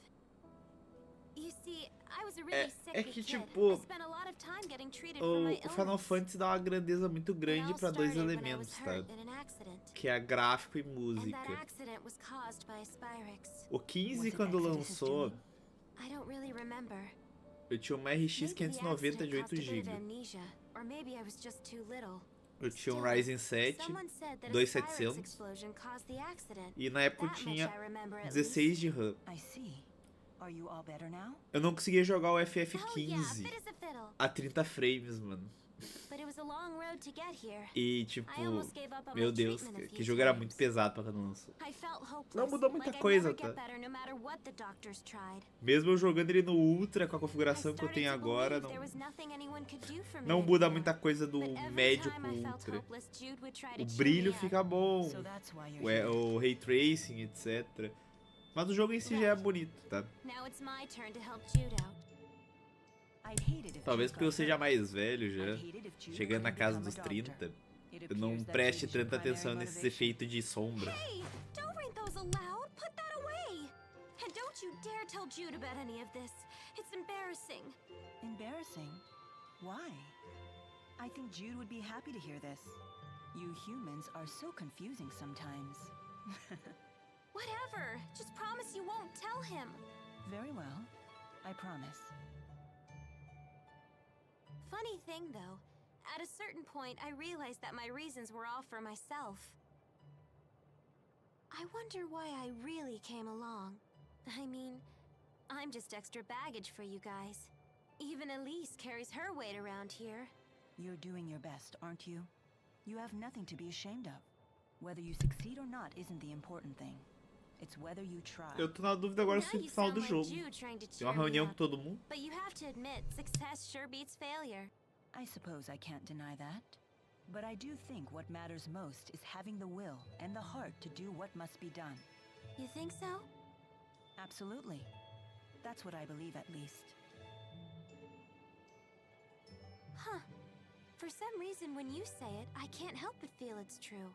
You see, I was a really sick que kid. tipo, I spent a lot of time getting treated for my o Final illness. Fantasy dá uma grandeza muito grande pra dois elementos, tá? Que é gráfico e música. O 15, quando lançou, eu tinha uma RX 590 de 8 GB. Eu tinha um Ryzen 7 2700 e na época eu tinha 16 de RAM. Eu não conseguia jogar o FF15 a 30 frames, mano. E tipo, meu Deus, que jogo era muito pesado pra quando lançou. Não mudou muita coisa, tá? Mesmo eu jogando ele no Ultra com a configuração que eu tenho agora, não muda muita coisa do médio pro Ultra. O brilho fica bom, o Ray Tracing, etc. Mas o jogo em si já é bonito, tá? Talvez porque eu seja mais velho já, chegando na casa dos 30, eu não preste tanta atenção nesses efeitos de sombra. Embarrassing? Why? I think Jude would be happy to hear this. You humans are so confusing sometimes. Whatever. Just promise you won't tell him. Very well. I promise. Funny thing, though. At a certain point, I realized that my reasons were all for myself. I wonder why I really came along. I mean, I'm just extra baggage for you guys. Even Elise carries her weight around here. You're doing your best, aren't you? You have nothing to be ashamed of. Whether you succeed or not isn't the important thing. It's whether you try. Eu tô na dúvida agora sobre o final do jogo. Tem uma reunião com todo mundo. But you have to admit, success sure beats failure. I suppose I can't deny that. But I do think what matters most is having the will and the heart to do what must be done. You think so? Absolutely. That's what I believe, at least. Huh. For some reason, when you say it, I can't help but feel it's true.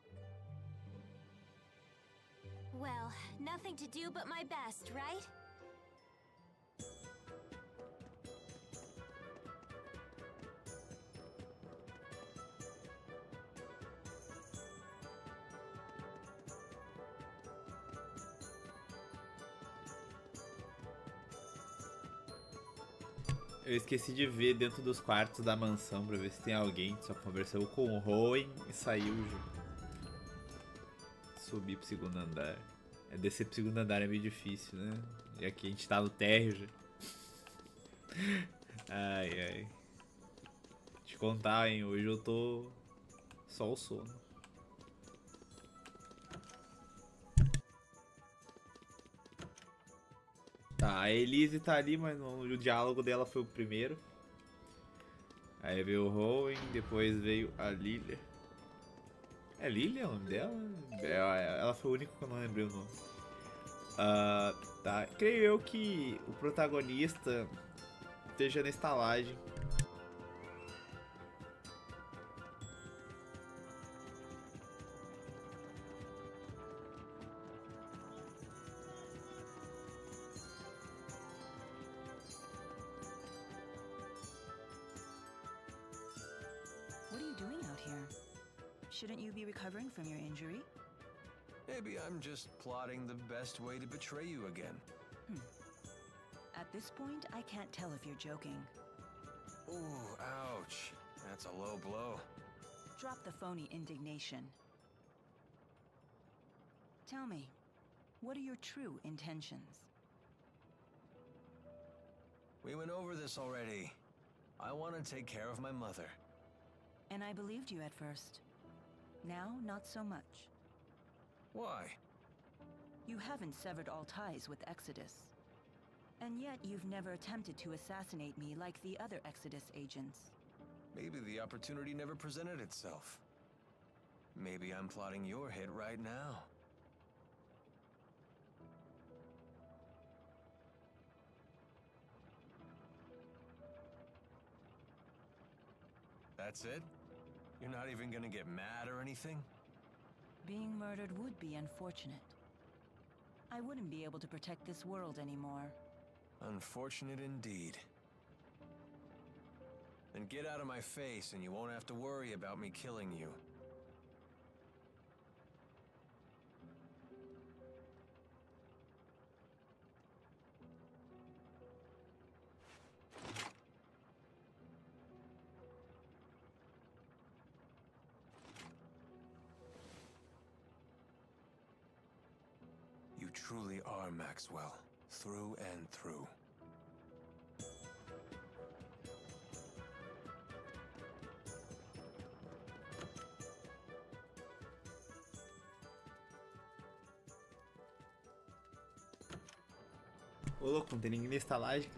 Well, nothing to do but my best, right? Eu esqueci de ver dentro dos quartos da mansão pra ver se tem alguém. Só conversou com o Rowan e saiu junto. Subir pro segundo andar. Descer pro segundo andar é meio difícil, né? E aqui a gente tá no térreo já. Ai, ai. Te contar, hein? Hoje eu tô só o sono. Tá, a Elise tá ali, mas o diálogo dela foi o primeiro. Aí veio o Rowan, depois veio a Lilia. É Lilia o nome dela? Ela foi o único que eu não lembrei o nome. Tá, creio eu que o protagonista esteja na estalagem. What are you doing out here? Shouldn't you be recovering from your injury? Maybe I'm just plotting the best way to betray you again. At this point, I can't tell if you're joking. Ooh, ouch. That's a low blow. Drop the phony indignation. Tell me, what are your true intentions? We went over this already. I want to take care of my mother. And I believed you at first. Now, not so much. Why? You haven't severed all ties with Exodus. And yet you've never attempted to assassinate me like the other Exodus agents. Maybe the opportunity never presented itself. Maybe I'm plotting your hit right now. That's it? You're not even gonna get mad or anything? Being murdered would be unfortunate. I wouldn't be able to protect this world anymore. Unfortunate indeed. Then get out of my face and you won't have to worry about me killing you. You truly are Maxwell, through and through. Ô louco, não tem ninguém na estalagem.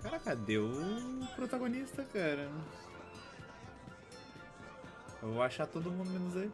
Cara, cadê o protagonista, cara? Eu vou achar todo mundo menos ele.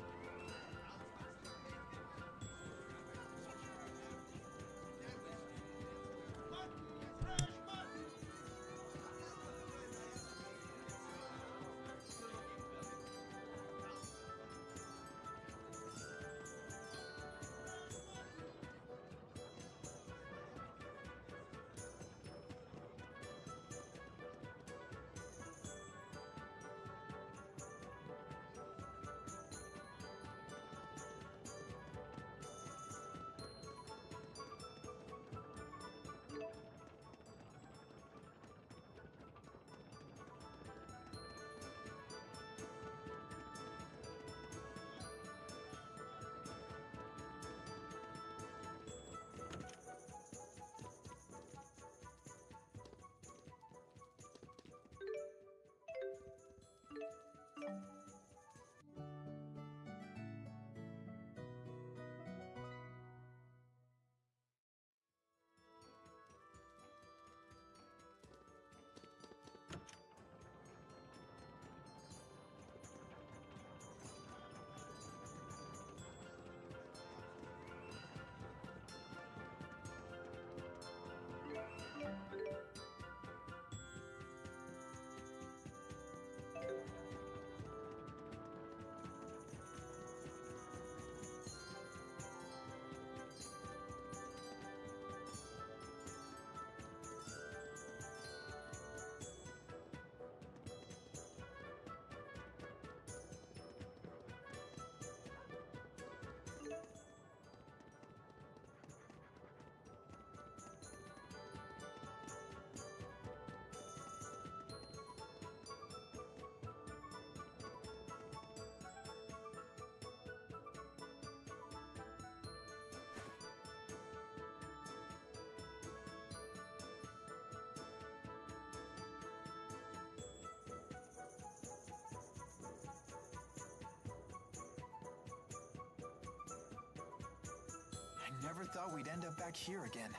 thought we'd end up back here again.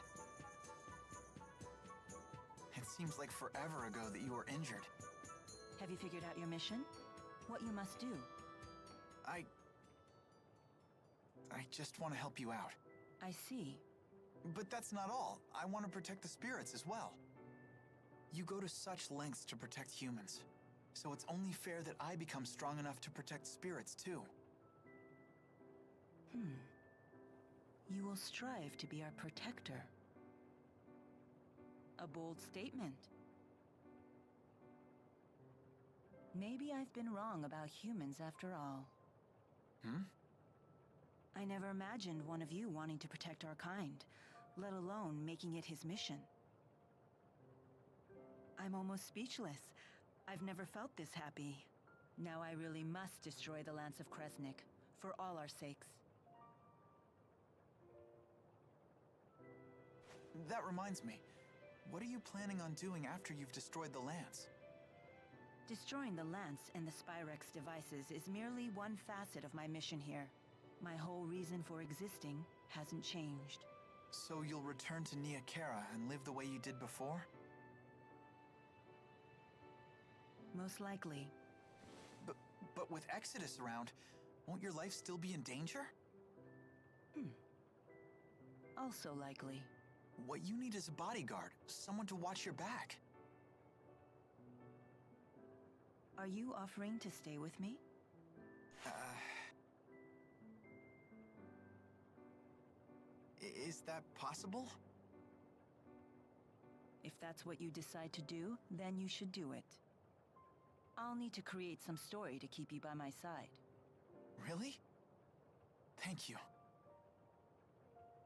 It seems like forever ago that you were injured. Have you figured out your mission? What you must do? I just want to help you out. I see. But that's not all. I want to protect the spirits as well. You go to such lengths to protect humans, so it's only fair that I become strong enough to protect spirits too. You will strive to be our protector. A bold statement. Maybe I've been wrong about humans after all. I never imagined one of you wanting to protect our kind, let alone making it his mission. I'm almost speechless. I've never felt this happy. Now I really must destroy the Lance of Kresnik, for all our sakes. That reminds me. What are you planning on doing after you've destroyed the Lance? Destroying the Lance and the Spyrex devices is merely one facet of my mission here. My whole reason for existing hasn't changed. So you'll return to Nia Khera and live the way you did before? Most likely. But with Exodus around, won't your life still be in danger? Also likely. What you need is a bodyguard, someone to watch your back. Are you offering to stay with me? Is that possible? If that's what you decide to do, then you should do it. I'll need to create some story to keep you by my side. Really? Thank you.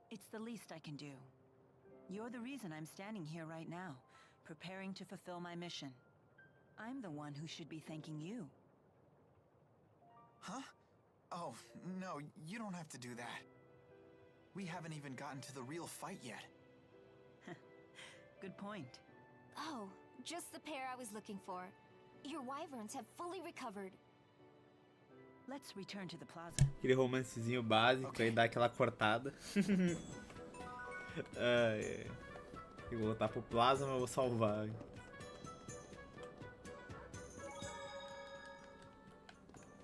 It's the least I can do. You're the reason I'm standing here right now, preparing to fulfill my mission. I'm the one who should be thanking you. Huh? Oh, no, you don't have to do that. We haven't even gotten to the real fight yet. Good point. Oh, just the pair I was looking for. Your wyverns have fully recovered. Let's return to the plaza. Aquele romancezinho básico, aí dá aquela cortada. Eu vou voltar pro plaza, mas eu vou salvar.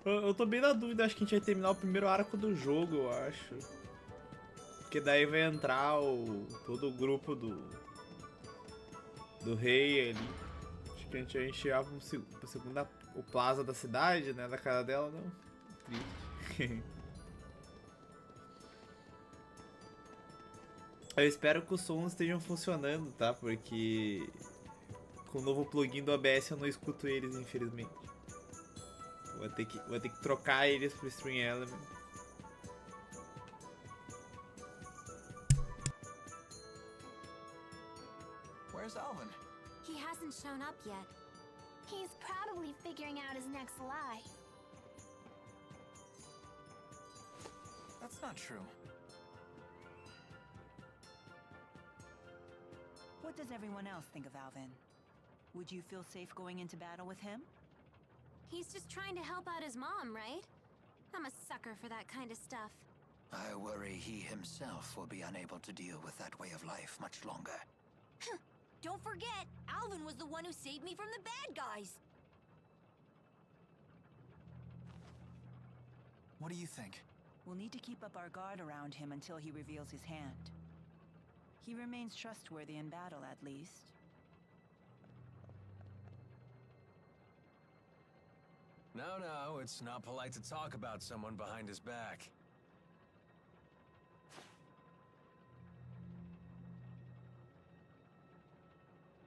Eu tô bem na dúvida, acho que a gente vai terminar o primeiro arco do jogo, eu acho. Porque daí vai entrar todo o grupo do rei ali. Acho que a gente vai pro segundo, o plaza da cidade, né, da casa dela, não. Triste. Eu espero que os sons estejam funcionando, tá? Porque com o novo plugin do OBS eu não escuto eles, infelizmente. Vou ter que trocar eles pro Stream Element. Where's Alvin? He hasn't shown up yet. He's probably figuring out his next lie. That's not true. What does everyone else think of Alvin? Would you feel safe going into battle with him? He's just trying to help out his mom, right? I'm a sucker for that kind of stuff. I worry he himself will be unable to deal with that way of life much longer. Don't forget, Alvin was the one who saved me from the bad guys. What do you think? We'll need to keep up our guard around him until he reveals his hand. He remains trustworthy in battle, at least. No, it's not polite to talk about someone behind his back.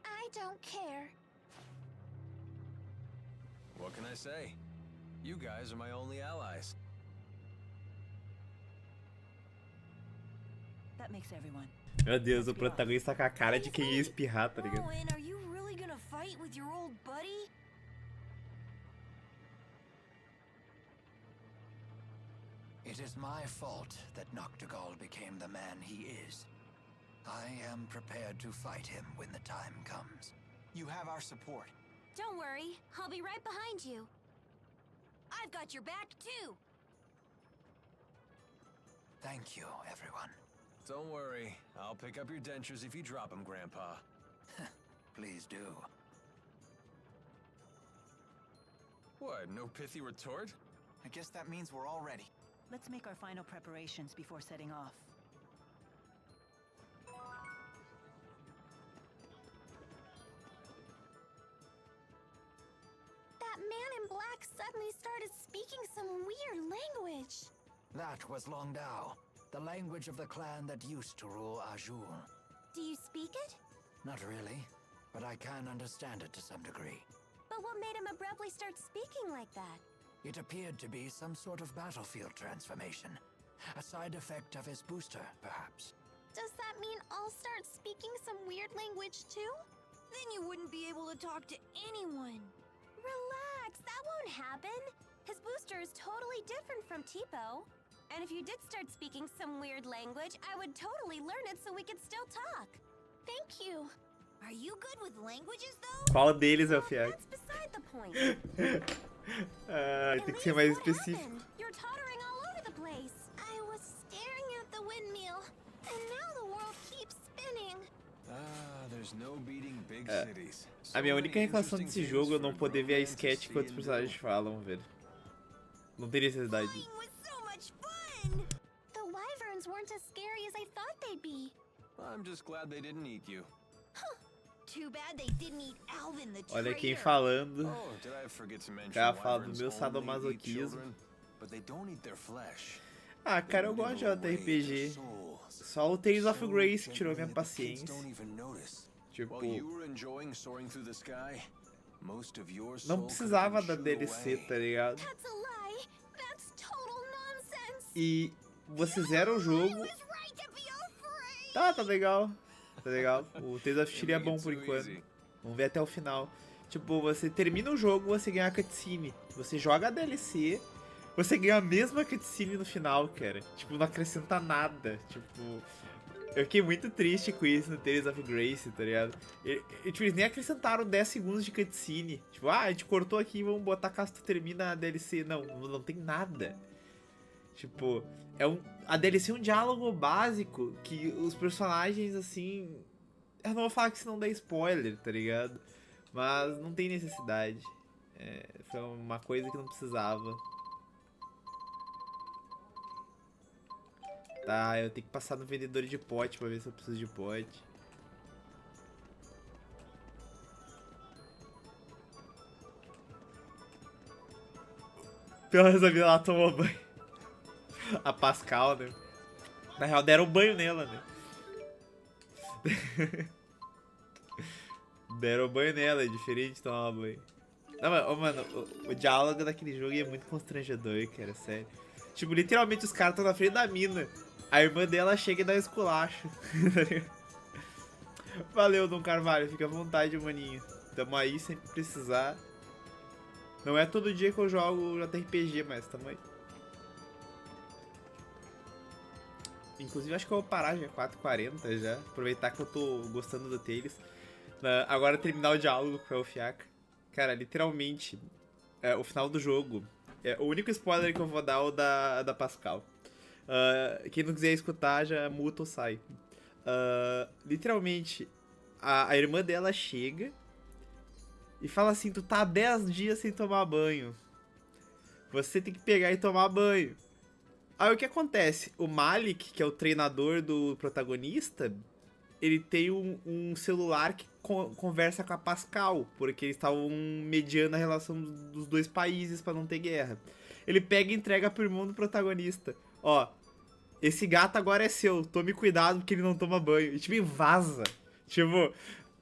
I don't care. What can I say? You guys are my only allies. That makes everyone. Meu Deus, o protagonista tá com a cara de quem ia espirrar, tá ligado? Owen, are you really gonna fight with your old buddy? It is my fault that Noctigal became the man he is. I am prepared to fight him when the time comes. You have our support. Don't worry, I'll be right behind you. I've got your back, too. Thank you, everyone. Don't worry. I'll pick up your dentures if you drop them, Grandpa. Please do. What, no pithy retort? I guess that means we're all ready. Let's make our final preparations before setting off. That man in black suddenly started speaking some weird language. That was Longdao, the language of the clan that used to rule Azul. Do you speak it? Not really, but I can understand it to some degree. But what made him abruptly start speaking like that? It appeared to be some sort of battlefield transformation. A side effect of his booster, perhaps. Does that mean I'll start speaking some weird language too? Then you wouldn't be able to talk to anyone. Relax, that won't happen. His booster is totally different from Tipo. And if you did start speaking some weird language, I would totally learn it so we could still talk. Thank you. Are you good with languages, though? Qual deles é o Fiac? That's beside the point. Tem que ser mais específico. You're tottering all over the place. I was staring at the windmill, and now the world keeps spinning. There's no beating big cities. A minha única reclamação desse jogo é eu não poder ver a sketch enquanto os personagens falam, velho. Não tem necessidade. The wyverns weren't as scary as I thought they'd be. I'm just glad they didn't eat you. Too bad they didn't eat Alvin the Olha quem traitor. falando. Oh, did I forget to mention Cara fala do wyverns meu only eat sadomasoquismo. children, but they don't eat their flesh. Ah, cara, eu gosto de JRPG. Só o Tales of Grace que tirou minha paciência. Tipo, não precisava da DLC, tá ligado? That's a lie. That's total nonsense. E você zera o jogo. Tá legal. Tá legal. O Tales of Xillia é bom por enquanto. Vamos ver até o final. Tipo, você termina o jogo, você ganha a cutscene. Você joga a DLC, você ganha a mesma cutscene no final, cara. Tipo, não acrescenta nada. Tipo, eu fiquei muito triste com isso no Tales of Grace, tá ligado? Tipo, eles nem acrescentaram 10 segundos de cutscene. Tipo, a gente cortou aqui, vamos botar caso tu termina a DLC. Não tem nada. Tipo, a DLC é um diálogo básico que os personagens, assim... Eu não vou falar que isso não dá spoiler, tá ligado? Mas não tem necessidade. Foi uma coisa que não precisava. Tá, eu tenho que passar no vendedor de pote pra ver se eu preciso de pote. Pelo resolvi lá tomou banho. A Pascal, né? Na real deram banho nela, né? Deram banho nela, é diferente de tomar banho. Não, mano, o diálogo daquele jogo é muito constrangedor, cara, sério. Tipo, literalmente os caras estão na frente da mina. A irmã dela chega e dá um esculacho. Valeu, Dom Carvalho, fica à vontade, maninho. Tamo aí sempre que precisar. Não é todo dia que eu jogo JRPG, mas tamo aí. Inclusive acho que eu vou parar já 4h40 já. Aproveitar que eu tô gostando do Tales. Agora terminar o diálogo com o Fiaca. Cara, literalmente, o final do jogo. O único spoiler que eu vou dar é o da Pascal. Quem não quiser escutar já muta ou sai. Literalmente, a irmã dela chega e fala assim: tu tá há 10 dias sem tomar banho. Você tem que pegar e tomar banho. Aí o que acontece? O Malik, que é o treinador do protagonista, ele tem um celular que conversa com a Pascal, porque eles estavam mediando a relação dos dois países pra não ter guerra. Ele pega e entrega pro irmão do protagonista: ó, esse gato agora é seu, tome cuidado porque ele não toma banho. E tipo, vaza. Tipo,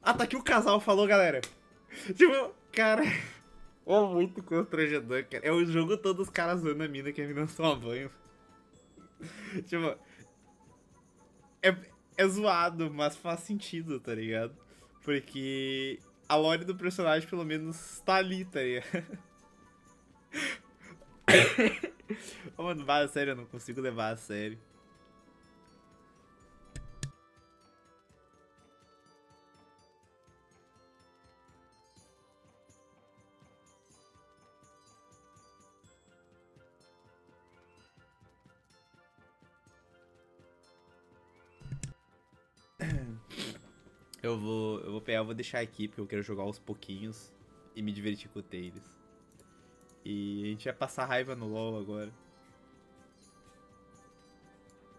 tá aqui o casal falou, galera. Tipo, cara, é muito constrangedor, cara. É o jogo todo os caras zoando a mina que a mina não toma banho. Tipo, é zoado, mas faz sentido, tá ligado? Porque a lore do personagem, pelo menos, tá ali, tá ligado? Oh, mano, vai a sério, eu não consigo levar a sério. Eu vou pegar, eu vou deixar aqui, porque eu quero jogar aos pouquinhos e me divertir com o Tails. E a gente vai passar raiva no LoL agora.